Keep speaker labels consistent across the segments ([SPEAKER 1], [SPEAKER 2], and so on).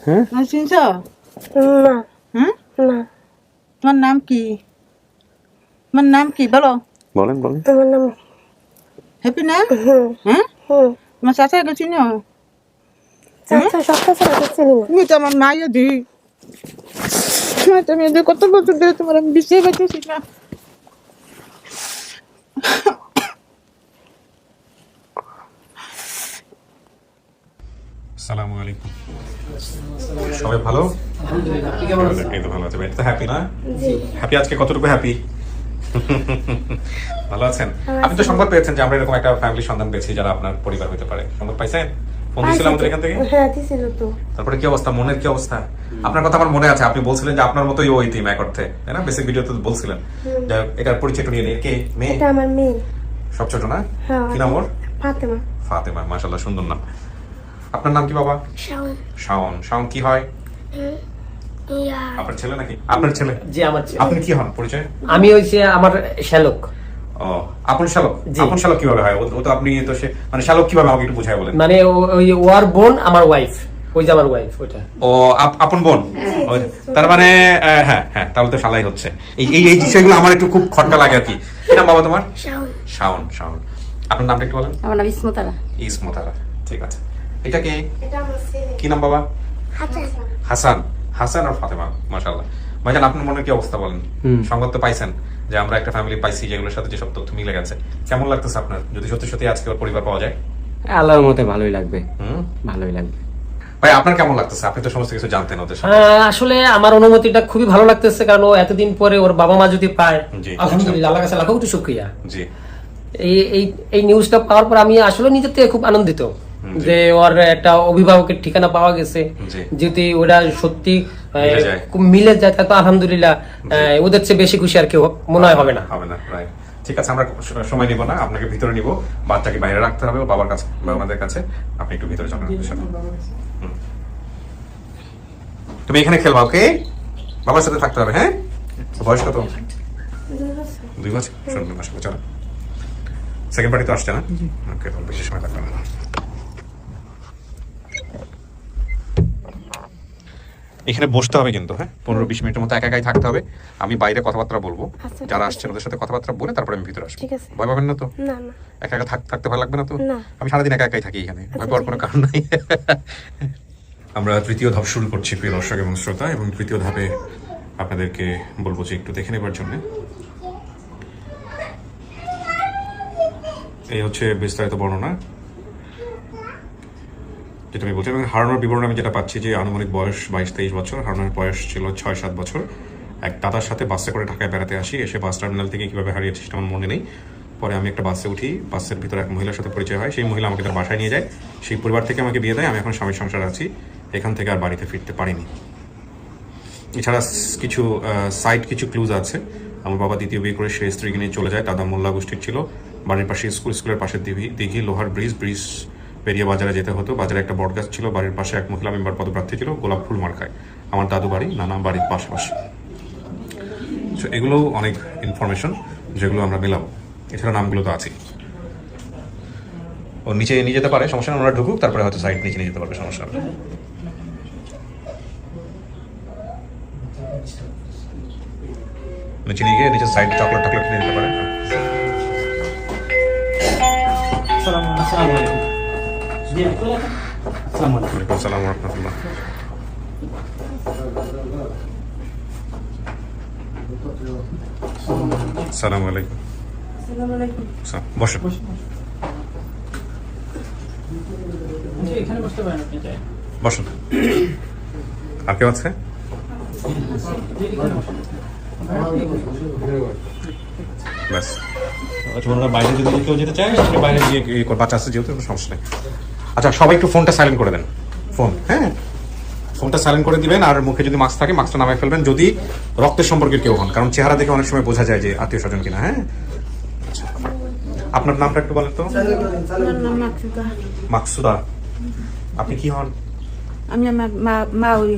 [SPEAKER 1] হ্যাঁ
[SPEAKER 2] চিনছ
[SPEAKER 3] না
[SPEAKER 2] হুম
[SPEAKER 3] না
[SPEAKER 2] তোমার নাম কি? তোমার নাম কি বলো?
[SPEAKER 1] বলেন বলেন।
[SPEAKER 3] আমার নাম
[SPEAKER 2] হ্যাপি না?
[SPEAKER 3] হুম
[SPEAKER 2] হ্যাঁ
[SPEAKER 3] হুম
[SPEAKER 2] তোমার চাচাকে চিনো?
[SPEAKER 3] চাচা সবটা চাচা চিনি না।
[SPEAKER 2] তুমি তো আমার মাইয়া দি তুমি কত বছর ধরে তোমার আমি বিশ্বাস পাইতেছি না।
[SPEAKER 1] আসসালামু আলাইকুম। সবাই ভালো? এই তো ভালো আছে। এটা তো হ্যাপি না? হ্যাপি আজকে কতটুকু হ্যাপি? ভালো আছেন? আপনি তো সংবাদ পেয়েছেন যে আমরা এরকম একটা ফ্যামিলি সন্ধান পেয়েছি যারা আপনার পরিবার হতে পারে। সংবাদ পাইছেন? ফোন দিয়েছিলাম আমাদের এখান থেকে।
[SPEAKER 3] হ্যাঁ দিছিল তো।
[SPEAKER 1] তারপরে কি অবস্থা, মনের কি অবস্থা? আপনার কথা আমার মনে আছে, আপনি বলছিলেন যে আপনার মতোই ওই টিম এক অর্থে, তাই না? বেসিক ভিডিওতে বলছিলেন। যাই হোক, এটার পরিচয়টা নিয়ে নিন। কে মেয়ে?
[SPEAKER 3] এটা আমার মেয়ে।
[SPEAKER 1] সব ছোট না?
[SPEAKER 3] হ্যাঁ
[SPEAKER 1] কি নাম ওর?
[SPEAKER 3] ফাতেমা।
[SPEAKER 1] ফাতেমা, মাশাআল্লাহ সুন্দর নাম। আপনার নাম কি বাবা?
[SPEAKER 3] শাওন।
[SPEAKER 1] শাওন। শাওন কি হয়?
[SPEAKER 3] ইয়া
[SPEAKER 1] আপনার ছেলে নাকি? আপনার ছেলে?
[SPEAKER 4] জি আমার ছেলে।
[SPEAKER 1] আপনি কি হন পরিচয়?
[SPEAKER 4] আমি হইছে আমার শ্যালক।
[SPEAKER 1] ও, আপন শালক।
[SPEAKER 4] জি।
[SPEAKER 1] আপন শালক কিভাবে হয়? ও তো আপনি তো সে মানে শালক কিভাবে, আমাকে একটু বুঝায় বলেন।
[SPEAKER 4] মানে ওই ওয়ার বোন আমার ওয়াইফ, ওই যে আমার ওয়াইফ ওইটা।
[SPEAKER 1] ও আপন বোন। তার মানে হ্যাঁ হ্যাঁ, তাহলে তো শালাই হচ্ছে। এই এই এই বিষয়গুলো আমার একটু খুব খটকা লাগে আর কি। কি নাম বাবা তোমার?
[SPEAKER 3] শাওন।
[SPEAKER 1] শাওন। শাওন। আপনার নামটা একটু বলেন।
[SPEAKER 5] আমার নাম ইসমতারা।
[SPEAKER 1] ইসমতারা। ঠিক আছে। এটা কি?
[SPEAKER 3] এটা আমার ছেলে।
[SPEAKER 1] কি নাম বাবা?
[SPEAKER 3] হাসান।
[SPEAKER 1] হাসান। হাসান আর ফাতেমা, মাশাআল্লাহ। ভাইজান আপনার মনের কি অবস্থা বলেন? সংবাদ তো পাইছেন যে আমরা একটা ফ্যামিলি পাইছি যেগুলোর সাথে যেসব তথ্য মিলে গেছে। কেমন লাগতেছে আপনার, যদি সত্যি সত্যি আজকে ওর পরিবার পাওয়া যায়?
[SPEAKER 6] আল্লাহর মতে ভালোই লাগবে,
[SPEAKER 1] হুম।
[SPEAKER 6] ভালোই লাগবে।
[SPEAKER 1] ভাই আপনার কেমন লাগতেছে? আপনি তো সমস্ত কিছু জানতেন ওদের সাথে।
[SPEAKER 4] আসলে আমার অনুমতিটা খুবই ভালো লাগতেছে, কারণ ও এতদিন পরে ওর বাবা মা যদি পায়,
[SPEAKER 1] জি।
[SPEAKER 4] আলহামদুলিল্লাহ, আল্লাহর কাছে লাখো কোটি শুকরিয়া।
[SPEAKER 1] জি।
[SPEAKER 4] এই এই এই নিউজটা পাওয়ার পর আমি আসলে নিজের থেকে খুব আনন্দিত যে ওর একটা অভিভাবকের ঠিকানা পাওয়া গেছে।
[SPEAKER 1] জি।
[SPEAKER 4] যদি ওটা সত্যি
[SPEAKER 1] মিলে যায়।
[SPEAKER 4] মিলে যায় তাহলে তো আলহামদুলিল্লাহ ওদের চেয়ে বেশি খুশি আর কেউ মনে হয় হবে না।
[SPEAKER 1] হবে না, রাইট। ঠিক আছে, আমরা সময় নিব না, আপনাকে ভিতরে নিব। বাচ্চাকে বাইরে রাখতে হবে ওর বাবার কাছে, বাবাদের কাছে। আপনি একটু ভিতরে চলেন আমাদের সাথে। হুম। তুমি এখানে খেলবা, ওকে? বাবার সাথে থাকতে হবে, হ্যাঁ? বয়স কত? 2 বছর। শুনুন আসলে চলো। সেকেন্ড পার্টি তো আসছে না? ওকে, তাহলে বেশি সময় লাগবে না। এখানে বসতে হবে কিন্তু, হ্যাঁ? 15-20 মিনিটের মতো একা একাই থাকতে হবে। আমি বাইরে কথাবার্তা বলবো,
[SPEAKER 3] আচ্ছা,
[SPEAKER 1] যারা
[SPEAKER 3] ঠিক
[SPEAKER 1] আসছেন ওদের সাথে কথাবার্তা বলে তারপরে আমি ভিতরে আসবো।
[SPEAKER 3] ঠিক আছে।
[SPEAKER 1] ভয় পাবেন না তো?
[SPEAKER 3] না না
[SPEAKER 1] একা একা থাকতে ভালো লাগবে না তো?
[SPEAKER 3] না।
[SPEAKER 1] আমি সারাদিন একা একাই থাকি এখানে, ভয় পাওয়ার কোনো কারণ নাই। আমরা তৃতীয় ধাপ শুরু করছি প্রিয় দর্শক এবং শ্রোতা, এবং তৃতীয় ধাপে আপনাদেরকে বলবো যে একটু দেখে নেবার জন্য। এই হচ্ছে বিস্তারিত বর্ণনা যেটা আমি বলছি, এবং হারানোর বিবরণ আমি যেটা পাচ্ছি যে আনুমানিক বয়স 22-23 বছর। হারানোর বয়স ছিল 6-7 বছর। এক দাদার সাথে বাসে করে ঢাকায় বেড়াতে আসি, এসে বাস টার্মিনাল থেকে কীভাবে হারিয়েছি সেটা আমার মনে নেই। পরে আমি একটা বাসে উঠি, বাসের ভিতরে এক মহিলার সাথে পরিচয় হয়। সেই মহিলা আমাকে তার বাসায় নিয়ে যায়, সেই পরিবার থেকে আমাকে বিয়ে দেয়। আমি এখন স্বামীর সংসার আছি, এখান থেকে আর বাড়িতে ফিরতে পারিনি। এছাড়া কিছু কিছু ক্লুজ আছে। আমার বাবা দ্বিতীয় বিয়ে করে সে স্ত্রীকে নিয়ে চলে যায়। দাদা মোল্লা গোষ্ঠীর ছিল। বাড়ির পাশে স্কুলের পাশে দিঘি, লোহার ব্রিজ পেরিয়ে বাজারে যেতে হতো। বাজারে একটা বটগাছ ছিল, বাড়ির পাশে এক মহিলা মেম্বার পদপ্রার্থী ছিল, গোলাপ ফুল মার্কায়। আমার দাদু বাড়ি, নানা বাড়ির পাশাপাশি। সো এগুলো অনেক ইনফরমেশন যেগুলো আমরা মেলাবো। এছাড়া নামগুলো তো আছেই। ও নিচে নিয়ে যেতে পারে, সমস্যা নেই। ওরা ঢুকুক, তারপরে হয়তো সাইড নিচে নিয়ে যেতে পারবে, সমস্যা নেই। নিচে নিয়ে গিয়ে নিচে সাইড চকলেট কিনে দিতে পারে। ওয়ালাইকুম আসসালাম ওয়া রাহমাতুল্লাহ। আসসালামু আলাইকুম। বসুন। বসুন। আর কেউ আছে? ব্যাস। আচ্ছা, ওনারা বাইরে যদি কেউ যেতে চায় বাইরে গিয়ে বাচ্চা আছে যেহেতু, সমস্যা নেই। আচ্ছা, সবাই একটু ফোনটা সাইলেন্ট করে দেন। ফোন, হ্যাঁ, ফোনটা সাইলেন্ট করে দিবেন। আর মুখে যদি মাস্ক থাকে মাস্কটা নামায় ফেলবেন যদি রক্তের সম্পর্কের কেউ হন, কারণ চেহারা দেখে অনেক সময় বোঝা যায় যে আত্মীয় স্বজন কিনা। হ্যাঁ, আচ্ছা, আপনার নামটা একটু বলেন তো।
[SPEAKER 2] আমার নাম মাকসুদা।
[SPEAKER 1] মাকসুদা। আপনি কি হন?
[SPEAKER 2] আমি আমার মা ওই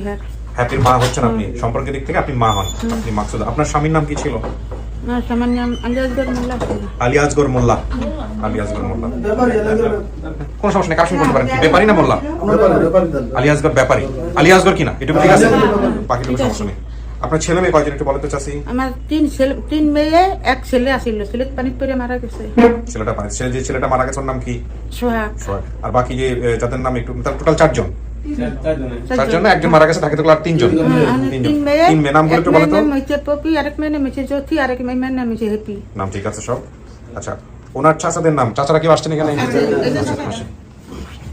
[SPEAKER 1] হ্যাপির মা হচ্ছেন আপনি, সম্পর্কের দিক থেকে আপনি মা হন। আপনি মাকসুদা। আপনার স্বামীর নাম কি ছিল?
[SPEAKER 2] আমার নাম আলিয়াজগর মোল্লা।
[SPEAKER 1] আলিয়াজগর মোল্লা। আলিয়াজগর মোল্লা, কোন সমস্যা নেই, কাশিম করতে পারেন। কি ব্যাপারী না মোল্লা? আলিয়াজগর ব্যাপারী। আলিয়াজগর কি না, এটুকু ঠিক আছে, বাকিটুকু সমস্যা নেই। আপনার ছেলে মেয়ে কয়জন একটু বলতে চাচ্ছি?
[SPEAKER 2] আমার তিন মেয়ে, এক ছেলে আসিল, ছেলে পানিত পড়ে মারা গেছে।
[SPEAKER 1] ছেলেটা পারে, যে ছেলেটা মারা গেছে ওর নাম কি?
[SPEAKER 2] সোহাগ।
[SPEAKER 1] সোহাগ। আর বাকি যে যাদের নাম একটু, টোটাল 4 জন। 4 জন, একজন মারা গেছে, তাকে তো আর 3 জন।
[SPEAKER 2] তিন মেয়ে,
[SPEAKER 1] তিন মেয়ে, নামগুলো একটু বলো তো।
[SPEAKER 2] পপি, আরেক মেয়ের নাম হচ্ছে জ্যোতি, আরেক মেয়ের নাম হচ্ছে হ্যাপি।
[SPEAKER 1] নাম ঠিক আছে সব। আচ্ছা, ওনার চাচাদের নাম, চাচারা কি আসছেন এখানে?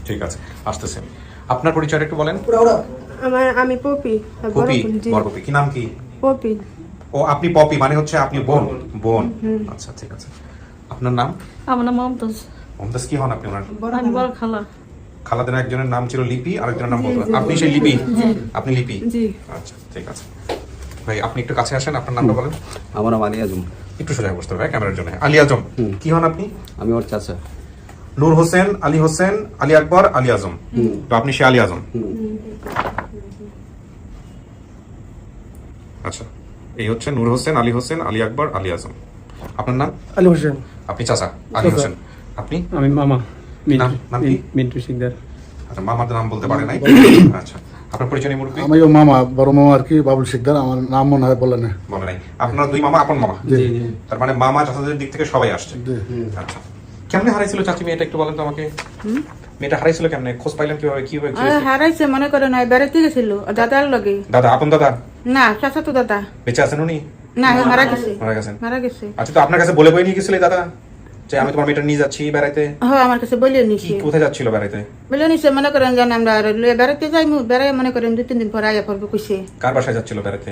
[SPEAKER 1] ঠিক আছে, আসতেছে। আপনার পরিচয় একটু বলেন।
[SPEAKER 3] আমি পপি।
[SPEAKER 1] পপি, বড় পপি, কি নাম কি?
[SPEAKER 3] পপি।
[SPEAKER 1] ও, আপনি পপি মানে হচ্ছে আপনি বোন। বোন, আচ্ছা ঠিক আছে। আপনার নাম?
[SPEAKER 5] আমার নাম মমতাজ।
[SPEAKER 1] মমতাজ কি হন আপনি ওনার?
[SPEAKER 5] আমি বড় খালা।
[SPEAKER 1] খালাদের একজনের নাম ছিল লিপি, আরেকজনের নাম বলবেন। আপনি সেই লিপি? আপনি লিপি?
[SPEAKER 5] জি।
[SPEAKER 1] আচ্ছা ঠিক আছে। ভাই আপনি একটু কাছে আসেন, আপনার নামটা বলেন।
[SPEAKER 6] আমার নাম আলী আজম।
[SPEAKER 1] একটু সোজা বসতে হবে ক্যামেরার জন্য। আলী আজম, কি হন আপনি?
[SPEAKER 6] আমি ওর চাচা।
[SPEAKER 1] নূর হোসেন, আলী হোসেন, আলী আকবর, আলী আজম। তো আপনি সে আলী আজম। আচ্ছা, এই হচ্ছে নূর হোসেন, আলী হোসেন, আলী আকবর, আলী আজম। আপনার নাম?
[SPEAKER 7] আলী হোসেন।
[SPEAKER 1] আপনি চাচা আলী হোসেন। আপনি?
[SPEAKER 7] আমি মামা
[SPEAKER 1] নাম কি?
[SPEAKER 7] মিন্টু সিকদার।
[SPEAKER 1] আচ্ছা, মামার নাম বলতে পারে নাই। আচ্ছা, আপনার পরিচয় নেই মুরব্বী?
[SPEAKER 8] আমিও মামা, বড় মামা আর কি, বাবুল শিকদার। আমার নাম মনে হয় বলে না।
[SPEAKER 1] বলে নাই। আপনার দুই মামা আপন মামা?
[SPEAKER 8] জি।
[SPEAKER 1] তার মানে মামা চাচাদের দিক থেকে সবাই আসছে।
[SPEAKER 8] জি।
[SPEAKER 1] আচ্ছা, কেমনে হারাইছিল চাচি মেয়েটা একটু বলেন তো আমাকে। মেয়েটা হারাইছিল কেমনে, খোঁজ পাইলেন কিভাবে, কিভাবে?
[SPEAKER 2] হারাইছে মনে করে নাই, বেড়াতে গেছিল দাদার লগে।
[SPEAKER 1] দাদা, আপন দাদা?
[SPEAKER 2] না, চাচা তো দাদা।
[SPEAKER 1] বেঁচে আছেন উনি?
[SPEAKER 2] না, মারা গেছে।
[SPEAKER 1] মারা গেছেন।
[SPEAKER 2] মারা গেছে।
[SPEAKER 1] আচ্ছা, তো আপনার কাছে বলে বই নিয়ে গেছিল দাদা যে আমি তোমার মেয়েটা নিয়ে যাচ্ছি বেড়াইতে?
[SPEAKER 2] হ্যাঁ, আমার কাছে বলে
[SPEAKER 1] কি,
[SPEAKER 2] নিছে।
[SPEAKER 1] কোথায় যাচ্ছিল বেড়াইতে?
[SPEAKER 2] বলে নিছে মনে করেন জান আমরা বেড়াতে যাই, বেড়াই মনে করেন 2-3 দিন পরে আয়া পড়বো কইছে।
[SPEAKER 1] কার বাসায় যাচ্ছিল বেড়াতে?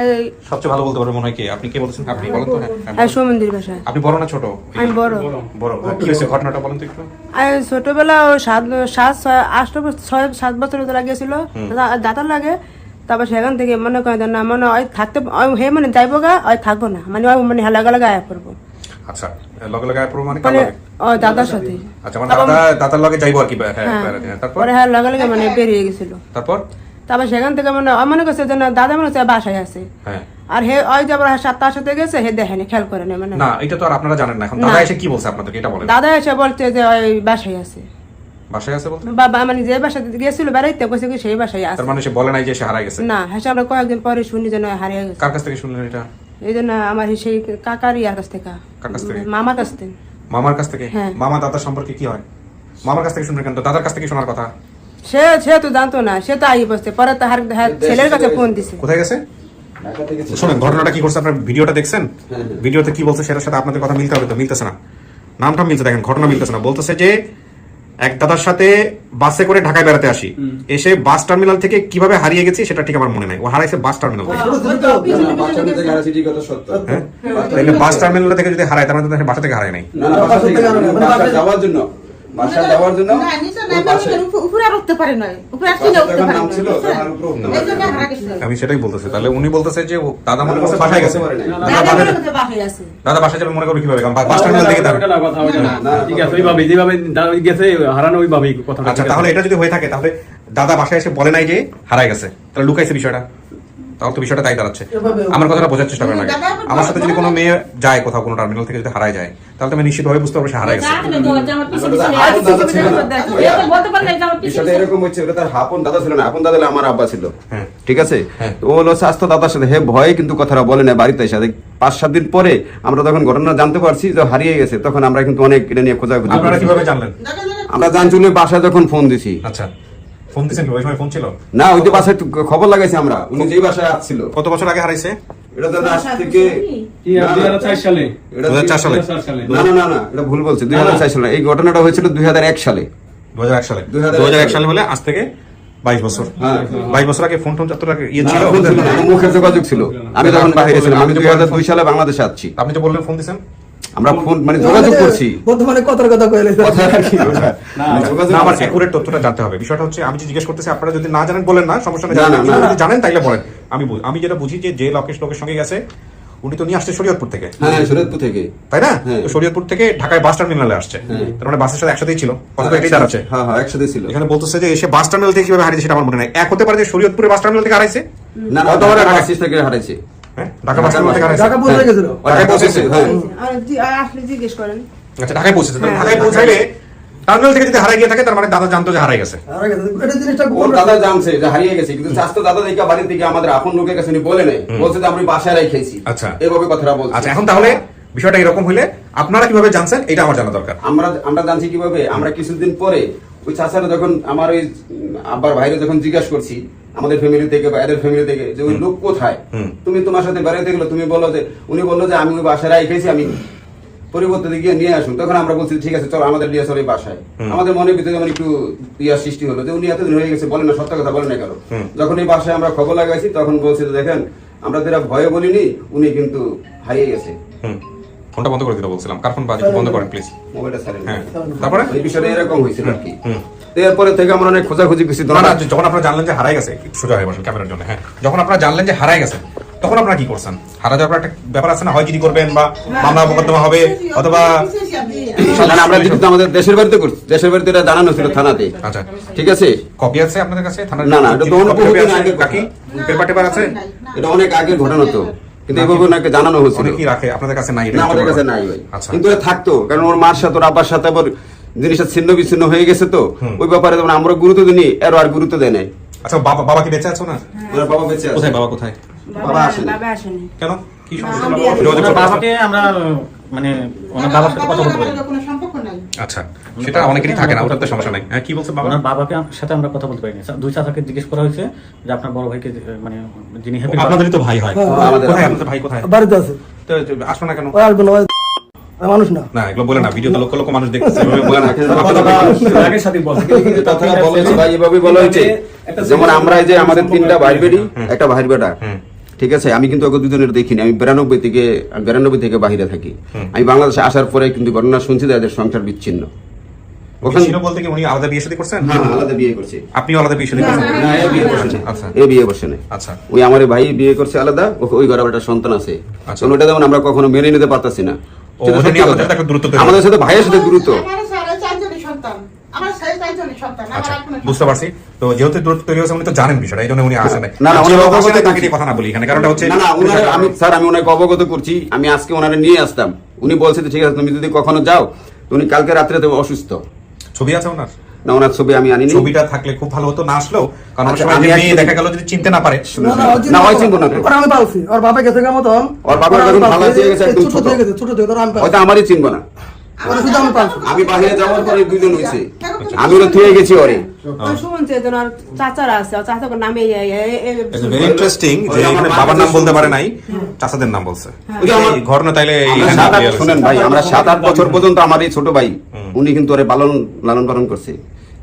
[SPEAKER 2] এই
[SPEAKER 1] সবচেয়ে ভালো বলতে পারবে মনে হয় কি? আপনি কে বলছেন? আপনি বলেন তো। হ্যাঁ,
[SPEAKER 3] সোমন্দির বাসায়।
[SPEAKER 1] আপনি বড় না ছোট?
[SPEAKER 3] আমি বড়।
[SPEAKER 1] বড়। কি হয়েছে ঘটনাটা বলেন তো একটু।
[SPEAKER 3] ছোটবেলা 7 বছর লাগিয়েছিল দাদার লাগে। তারপর সেখান থেকে মনে করেন না, মানে ওই থাকতে হে মানে যাইবো গা, ওই থাকবো না, মানে ওই মানে হেলাগা লাগা আয়া পড়বো।
[SPEAKER 1] আচ্ছা, লগে লগে আইপ্রো মানে কার
[SPEAKER 3] মানে
[SPEAKER 1] লগে?
[SPEAKER 3] ওই দাদার সাথে।
[SPEAKER 1] আচ্ছা, মানে দাদার লগে যাইবো আর কি। হ্যাঁ, বেড়াতে। তারপর?
[SPEAKER 3] পরে হ্যাঁ লাগা লাগে মানে বেরিয়ে গেছিল।
[SPEAKER 1] তারপর?
[SPEAKER 3] তারপর সেখান থেকে মানে মনে করছে যে না, দাদা মনে হচ্ছে বাসায় আছে।
[SPEAKER 1] হ্যাঁ।
[SPEAKER 3] আর হে ওই যাবার 7টার সাথে গেছে, হে দেখেনি, খেয়াল করে না মানে।
[SPEAKER 1] না, এটা তো আর আপনারা জানেন না। এখন দাদা এসে কি বলছে আপনাদেরকে এটা বলেন।
[SPEAKER 3] দাদা এসে বলছে যে ওই বাসায় আছে।
[SPEAKER 1] বাসায় আছে বলতে?
[SPEAKER 3] বাবা মানে যে বাসায় গেছিল বেড়াইতে, কইছে কি সেই বাসায় আছে।
[SPEAKER 1] তার মানে সে বলে নাই যে সে হারাই গেছে?
[SPEAKER 3] না, হ্যাঁ আমরা কয়েকদিন পরে শুনি যে নয় হারিয়ে গেছে।
[SPEAKER 1] কার কাছ থেকে শুনলেন এটা?
[SPEAKER 3] এই জন্য আমার সেই কাকার ইয়ার কাছ থেকে।
[SPEAKER 1] কার কাছ থেকে?
[SPEAKER 3] মামার কাছ থেকে।
[SPEAKER 1] মামার কাছ থেকে?
[SPEAKER 3] হ্যাঁ।
[SPEAKER 1] মামা দাদার সম্পর্কে কি হয়? মামার কাছ থেকে শুনবেন কেন? তো দাদার কাছ থেকে শোনার কথা।
[SPEAKER 3] সে তো জানতো না, সে তো আই বসছে, পরে তো ছেলের কাছে ফোন দিছে।
[SPEAKER 1] কোথায় গেছে? শোনেন, ঘটনাটা কি করছে আপনার ভিডিওটা দেখছেন? ভিডিওতে কি বলছে সেটার সাথে আপনাদের কথা মিলতে হবে তো, মিলতেছে না। নামটা মিলছে, দেখেন ঘটনা মিলতেছে না। বলতেছে যে এক দাদার সাথে বাসে করে ঢাকায় বেড়াতে আসি, এসে বাস টার্মিনাল থেকে কিভাবে হারিয়ে গেছি সেটা ঠিক আমার মনে নাই। ও হারাইছে বাস টার্মিনাল থেকে। হ্যাঁ, তাহলে বাস টার্মিনাল থেকে যদি হারায় তার মানে তো বাসা থেকে হারায় নাই।
[SPEAKER 9] যাওয়ার জন্য
[SPEAKER 2] না, নিচে নামে উপরে আর উঠতে পারে নাই। উপরে আসলে উঠতে পারে না। এই জন্য হারা গেছে।
[SPEAKER 1] আমি সেটাই বলতেছি। তাহলে উনি বলতেছে যে দাদা মনে করছে বাসায় গেছে।
[SPEAKER 2] বাসায় আছে।
[SPEAKER 1] দাদা বাসায় যাবে মনে করবে কিভাবে? কারণ বাস টার্মিনাল থেকে তার।
[SPEAKER 7] ঠিক আছে, ওইভাবে যেভাবে দাদা গেছে হারানো ওইভাবেই কথা।
[SPEAKER 1] আচ্ছা, তাহলে এটা যদি হয়ে থাকে তাহলে দাদা বাসায় এসে বলে নাই যে হারায় গেছে, তাহলে লুকাইছে বিষয়টা। তাহলে তো বিষয়টা তাই দাঁড়াচ্ছে। আমার কথাটা বোঝার চেষ্টা করেন আগে। আমার সাথে যদি কোনো মেয়ে যায় কোথাও, কোনো টার্মিনাল থেকে যদি হারায় যায়, তাহলে তো আমি নিশ্চিতভাবে বুঝতে পারবো সে হারায় গেছে।
[SPEAKER 9] বিষয়টা এরকম হচ্ছে, ওটা তার আপন দাদা ছিল না, আপন দাদা হলো আমার আব্বা ছিল।
[SPEAKER 1] হ্যাঁ।
[SPEAKER 9] ঠিক আছে,
[SPEAKER 1] হ্যাঁ।
[SPEAKER 9] তো ও হলো স্বাস্থ্য দাদার সাথে, হে ভয়ে কিন্তু কথাটা বলে না বাড়িতে এসে। 5-7 দিন পরে আমরা তখন ঘটনা জানতে পারছি যে হারিয়ে গেছে, তখন আমরা কিন্তু অনেক এটা নিয়ে খোঁজাখুঁজি
[SPEAKER 1] আপনারা
[SPEAKER 9] করছি।
[SPEAKER 1] কিভাবে জানলেন?
[SPEAKER 9] আমরা জানছি বাসায় যখন ফোন দিছি।
[SPEAKER 1] আচ্ছা, ফোন দিয়েছেন কি? ওই সময় ফোন ছিল
[SPEAKER 9] না, ওই যে বাসায় খবর লাগাইছি আমরা, উনি যেই বাসায় আসছিল।
[SPEAKER 1] কত বছর আগে হারাইছে?
[SPEAKER 9] এটা দাদা আজ থেকে
[SPEAKER 7] 2004 সালে।
[SPEAKER 9] এটা
[SPEAKER 1] 2004 সালে?
[SPEAKER 9] না, এটা ভুল বলছে। 2004 সালে। এই ঘটনাটা হয়েছিল 2001 সালে।
[SPEAKER 1] 2001 সালে?
[SPEAKER 9] 2001
[SPEAKER 1] 2001 সালে হলে আজ থেকে 22 বছর।
[SPEAKER 9] হ্যাঁ।
[SPEAKER 1] 22 বছর আগে ফোন যত আগে ইয়ে
[SPEAKER 9] না,
[SPEAKER 1] ছিল?
[SPEAKER 9] ফোন ছিল না, মুখের যোগাযোগ ছিল। আমি তখন বাইরে ছিলাম, আমি 2002 সালে বাংলাদেশে আসছি।
[SPEAKER 1] আপনি তো বললেন ফোন দিয়েছেন।
[SPEAKER 9] আমরা ফোন মানে যোগাযোগ করছি।
[SPEAKER 7] বর্তমানে কথার কথা কইলে
[SPEAKER 9] কথা আর কি, মানে যোগাযোগ
[SPEAKER 1] না, আমার
[SPEAKER 9] করছি।
[SPEAKER 1] অ্যাকুরেট তথ্যটা জানতে হবে। বিষয়টা হচ্ছে আমি যে জিজ্ঞেস করতেছি, আপনারা যদি না জানেন বলেন না, সমস্যা নেই।
[SPEAKER 9] না, না, না।
[SPEAKER 1] যদি জানেন তাইলে বলেন। আমি যেটা বুঝি যে লোকের সঙ্গে গেছে উনি তো নিয়ে আসছে শরীয়তপুর থেকে,
[SPEAKER 9] হ্যাঁ, শরীয়তপুর থেকে।
[SPEAKER 1] তাই না?
[SPEAKER 9] হ্যাঁ।
[SPEAKER 1] তো শরীয়তপুর থেকে ঢাকায় বাস টার্মিনালে আসছে, তার মানে বাসের সাথে একসাথেই ছিল। কথা তো এটাই দাঁড়াচ্ছে।
[SPEAKER 9] হ্যাঁ, একসাথে ছিল।
[SPEAKER 1] এখানে বলতেছে যে এসে বাস টার্মিনাল থেকে কিভাবে হারিয়েছে সেটা আমার মনে নাই। এক হতে পারে যে শরীয়তপুরে বাস টার্মিনাল থেকে হারাইছে,
[SPEAKER 9] না,
[SPEAKER 1] অথবা ঢাকা
[SPEAKER 9] বাস থেকে হারাইছে।
[SPEAKER 1] হ্যাঁ ঢাকা বাস টার্মিনাল থেকে হারাইছে
[SPEAKER 2] ঢাকা পৌঁছে গেছিল।
[SPEAKER 9] ঢাকায় পৌঁছেছে, হ্যাঁ।
[SPEAKER 3] আসলে জিজ্ঞেস করেন।
[SPEAKER 1] আচ্ছা ঢাকায় পৌঁছেছে ঢাকায় পৌঁছাইলে টার্মিনাল থেকে যদি হারাই গিয়ে থাকে তার মানে দাদা জানতো যে হারাই গেছে
[SPEAKER 2] এটা জিনিসটা
[SPEAKER 9] ওর দাদা জানছে যে হারিয়ে গেছে, কিন্তু স্বাস্থ্য দাদা দেখে বাড়ি থেকে আমাদের আপন লোকের কাছে উনি বলে নাই, বলছে যে আমি বাসায় রেখেছি।
[SPEAKER 1] আচ্ছা।
[SPEAKER 9] এইভাবে কথাটা বলছে।
[SPEAKER 1] আচ্ছা এখন তাহলে বিষয়টা এরকম হইলে আপনারা কিভাবে জানছেন এটা আমার জানা দরকার।
[SPEAKER 9] আমরা জানছি কিভাবে, আমরা কিছুদিন পরে ওই চাচারা যখন আমার ওই আব্বার ভাইরে যখন জিজ্ঞাসা করছি আমাদের ফ্যামিলি থেকে বা এদের ফ্যামিলি থেকে যে ওই লোক কোথায়, তুমি তোমার সাথে বেড়াইতে গেলো, তুমি বলো যে উনি বললো যে আমি ওই বাসায় রেখেছি, আমি পরিবর্তে গিয়ে নিয়ে আসুন। তখন আমরা বলছি ঠিক আছে চলো আমাদের নিয়ে চলো এই বাসায়। আমাদের মনের ভিতরে যেমন একটু ইয়ার সৃষ্টি হলো যে উনি এতদিন হয়ে গেছে, বলেন না, সত্য কথা বলেন না কেন। যখন এই বাসায় আমরা খবর লাগাইছি তখন বলছি যে দেখেন আমরা তো এরা ভয়ে বলিনি, উনি কিন্তু হারিয়ে গেছে।
[SPEAKER 1] ফোনটা বন্ধ করে দিতে বলছিলাম, কার ফোন বাজে বন্ধ করেন প্লিজ।
[SPEAKER 9] মোবাইলটা সাইলেন্ট।
[SPEAKER 1] হ্যাঁ তারপরে
[SPEAKER 9] এই বিষয়টা এরকম হয়েছিল আর কি। এরপরে থেকে আমরা অনেক খোঁজাখুঁজি করছি।
[SPEAKER 1] না, না, যখন আপনারা জানলেন যে হারাই গেছে, একটু সোজা হয়ে বসুন ক্যামেরার জন্য। হ্যাঁ যখন আপনারা জানলেন যে হারাই গেছে তখন আপনারা কি করছেন? হারা যাওয়ার পর একটা ব্যাপার আছে না, হয় জিডি করবেন বা মামলা মোকদ্দমা হবে অথবা
[SPEAKER 9] আমরা কিন্তু আমাদের দেশের বাড়িতে করছি, দেশের বাড়িতে এটা জানানো ছিল থানাতে।
[SPEAKER 1] আচ্ছা
[SPEAKER 9] ঠিক আছে,
[SPEAKER 1] কপি আছে আপনাদের কাছে থানার?
[SPEAKER 9] না, না, এটা তো অনেক
[SPEAKER 1] কপি
[SPEAKER 9] বহুদিন
[SPEAKER 1] আছে,
[SPEAKER 9] আগে
[SPEAKER 1] বাকি পেপার টেপার আছে?
[SPEAKER 9] এটা অনেক আগের ঘটনা তো, কিন্তু এইভাবে ওনাকে জানানো হয়েছিল।
[SPEAKER 1] অনেকেই রাখে, আপনাদের কাছে নাই?
[SPEAKER 9] না, আমাদের কাছে নাই ভাই।
[SPEAKER 1] আচ্ছা
[SPEAKER 9] কিন্তু এটা থাকতো, কারণ ওর মার সাথে ওর আব্বার সাথে আবার জিনিসটা ছিন্ন বিচ্ছিন্ন হয়ে গেছে তো ওই ব্যাপারে যেমন আমরা গুরুত্ব দিই, এর আর গুরুত্ব দেয় নাই।
[SPEAKER 1] আচ্ছা বাবা কি বেঁচে আছে না?
[SPEAKER 9] ওনার বাবা বেঁচে আছে।
[SPEAKER 1] কোথায় বাবা, কোথায়?
[SPEAKER 9] বাবা আসেনি।
[SPEAKER 3] বাবা আসেনি।
[SPEAKER 1] কেন, কি সমস্যা?
[SPEAKER 7] ওনার বাবাকে আমরা মানে ওনার বাবার সাথে কথা বলতে পারি।
[SPEAKER 2] কোনো সম্পর্ক নাই।
[SPEAKER 1] আচ্ছা সেটা অনেকেরই থাকে না, ওটার তো সমস্যা নাই। হ্যাঁ কি বলছে বাবা?
[SPEAKER 7] ওনার বাবাকে সাথে আমরা কথা বলতে পারিনি। দুই চাচাকে জিজ্ঞেস করা হয়েছে যে আপনার বড় ভাইকে মানে যিনি হ্যাপি
[SPEAKER 1] আপনাদেরই তো ভাই হয়।
[SPEAKER 9] আমাদের
[SPEAKER 1] কোথায় আপনাদের ভাই, কোথায়?
[SPEAKER 2] বাড়িতে আছে,
[SPEAKER 1] তো আসলো না কেন?
[SPEAKER 2] আসবে না, মানুষ না।
[SPEAKER 1] না এগুলো বলে না, ভিডিওতে লক্ষ লক্ষ মানুষ দেখতেছে, এভাবে বলে না।
[SPEAKER 7] আগের সাথে বলছে
[SPEAKER 9] কথাটা বলেছে ভাই, এভাবে বলা হয়েছে। যেমন আমরা এই যে আমাদের তিনটা ভাই বেটি, একটা ভাই বেটা, ঠিক আছে, আমি কিন্তু ওকে দুজনের দেখিনি। আমি 92 থেকে বাহিরে থাকি। আমি বাংলাদেশে আসার পরে কিন্তু ঘটনা শুনছি যে এদের সংসার বিচ্ছিন্ন। ওখানে
[SPEAKER 1] বিচ্ছিন্ন বলতে কি উনি আলাদা বিয়ে শাদী করছেন?
[SPEAKER 9] হ্যাঁ, আলাদা বিয়ে করছে।
[SPEAKER 1] আপনিও আলাদা বিয়ে শাদী করছেন?
[SPEAKER 9] না, এ বিয়ে করছে না।
[SPEAKER 1] আচ্ছা
[SPEAKER 9] এ বিয়ে করছে না।
[SPEAKER 1] আচ্ছা
[SPEAKER 9] ওই আমার ভাই বিয়ে করছে আলাদা, ওই ঘরে একটা সন্তান আছে।
[SPEAKER 1] আচ্ছা।
[SPEAKER 9] ওটা যেমন আমরা কখনো মেনে নিতে পারতাছি না।
[SPEAKER 1] ও, ওটা নিয়ে আমাদের সাথে একটা দূরত্ব তৈরি
[SPEAKER 9] আমাদের সাথে ভাইয়ের সাথে দূরত্ব।
[SPEAKER 2] আমার সাড়ে 4 জনের সন্তান, আমার সাড়ে 4 জনের সন্তান, আমার
[SPEAKER 1] আচ্ছা
[SPEAKER 2] এখনো
[SPEAKER 1] বুঝতে পারছি। তো যেহেতু দূরত্ব তৈরি হয়েছে উনি তো জানেন বিষয়টা, এই জন্য উনি আসেন নাই।
[SPEAKER 9] না, না,
[SPEAKER 1] যে
[SPEAKER 9] উনি
[SPEAKER 1] লোক আসে
[SPEAKER 9] অবগত
[SPEAKER 1] নাই, তাকে নিয়ে কথা না বলি এখানে, কারণটা হচ্ছে
[SPEAKER 9] না, না, আমি ওনাকে অবগত করছি। আমি আজকে ওনারে নিয়ে আসতাম, উনি বলছে যে ঠিক আছে তুমি যদি কখনো যাও। তো উনি কালকে রাত্রে তো অসুস্থ।
[SPEAKER 1] ছবি আছে ওনার?
[SPEAKER 9] না, ওনার ছবি আমি আনিনি।
[SPEAKER 1] ছবিটা থাকলে খুব ভালো হতো, না আসলেও কারণ অনেক
[SPEAKER 9] আচ্ছা,
[SPEAKER 1] সময়
[SPEAKER 9] আমি
[SPEAKER 1] যে
[SPEAKER 9] একদিন-
[SPEAKER 1] মেয়ে দেখা গেল যদি চিনতে না পারে।
[SPEAKER 9] না, হয় চিনবো না তো।
[SPEAKER 2] ওরা আমি পালছি, ওর বাবা গেছে গা মতন,
[SPEAKER 9] ওর বাবা যখন ভালো হয়ে গেছে একদম ছোট।
[SPEAKER 2] ছোট থেকে ধরো আমি পালছি,
[SPEAKER 9] হয়তো আমারই চিনবো না।
[SPEAKER 2] ওরা শুধু আমি পালছি।
[SPEAKER 9] আমি বাহিরে যাওয়ার পরে দুজন হয়েছে, আমি ওরা থুয়ে গেছি ওরে।
[SPEAKER 3] শুনছে যে ওনার চাচারা আছে, ওর চাচার নামে
[SPEAKER 1] ভেরি ইন্টারেস্টিং যে এখানে বাবার নাম বলতে পারে নাই, চাচাদের নাম বলছে।
[SPEAKER 9] ওই যে আমার-
[SPEAKER 1] এই ঘটনা তাইলে
[SPEAKER 9] আমরা 7-8 শোনেন ভাই, আমরা 7-8 বছর পর্যন্ত আমার এই ছোট ভাই উনি কিন্তু ওরে লালন পালন করছে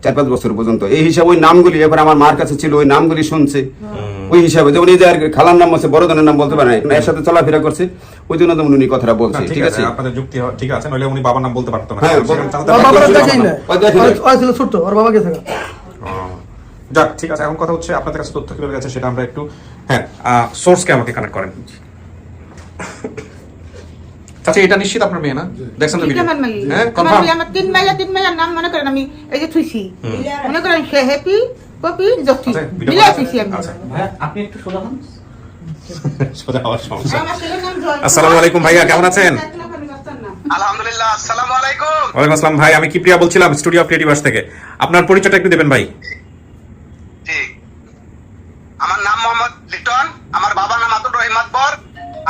[SPEAKER 9] 4-5 বছর পর্যন্ত। এই হিসাবে ওই নামগুলি এবার আমার মার কাছে ছিল, ওই নামগুলি শুনছে ওই হিসাবে। যেমন এই যে আর খালার নাম আছে, বড়জনের নাম বলতে পারে না, এর সাথে চলাফেরা করছে, ওই জন্য যেমন উনি কথাটা বলছে। ঠিক আছে,
[SPEAKER 1] আপনাদের যুক্তি ঠিক আছে, নইলে উনি বাবার নাম বলতে পারতো না।
[SPEAKER 9] হ্যাঁ,
[SPEAKER 1] সেখানে চাচাদের
[SPEAKER 2] ওর
[SPEAKER 1] নাম
[SPEAKER 2] বাবা
[SPEAKER 1] বলতে
[SPEAKER 2] দেখেই
[SPEAKER 1] পারতো
[SPEAKER 2] না,
[SPEAKER 1] না।
[SPEAKER 9] ওই দেখেই না।
[SPEAKER 2] ওই ছিল ছোট, ওর বাবা গেছে গা।
[SPEAKER 1] যাক ঠিক আছে, এখন কথা হচ্ছে আপনাদের কাছে তথ্য কিভাবে গেছে সেটা আমরা একটু, হ্যাঁ সোর্সকে আমাকে কানেক্ট করেন। আচ্ছা এটা নিশ্চিত আপনার মেয়ে না? দেখছেন তো ভিডিও?
[SPEAKER 2] আমার মেয়ে,
[SPEAKER 1] হ্যাঁ
[SPEAKER 2] আমার
[SPEAKER 1] কনফার্ম?
[SPEAKER 2] মেয়ে, আমার তিন মেয়ের নাম মনে করেন আমি এই যে থুইছি, মনে করেন সে হ্যাপি, কপি, জ্যোতি,
[SPEAKER 1] আচ্ছা, ভিডিও
[SPEAKER 2] মিলে
[SPEAKER 1] করা আছে?
[SPEAKER 2] থুইছি আমি।
[SPEAKER 1] আচ্ছা
[SPEAKER 7] আপনি একটু সোজা হন।
[SPEAKER 1] সোজা হওয়ার সমস্যা।
[SPEAKER 2] আমার ছেলের নাম জয়।
[SPEAKER 1] আসসালামু আলাইকুম ভাইয়া, কেমন আছেন?
[SPEAKER 10] আলহামদুলিল্লাহ, আসসালামু আলাইকুম।
[SPEAKER 1] ওয়ালাইকুম আসসালাম ভাই, আমি কিপ্রিয়া বলছিলাম স্টুডিও অফ ক্রিয়েটিভার্স থেকে। আপনার পরিচয়টা একটু দেবেন ভাই।
[SPEAKER 10] ঠিক, আমার নাম মোহাম্মদ লিটন, আমার বাবার নাম আব্দুর রহিম মাতবর,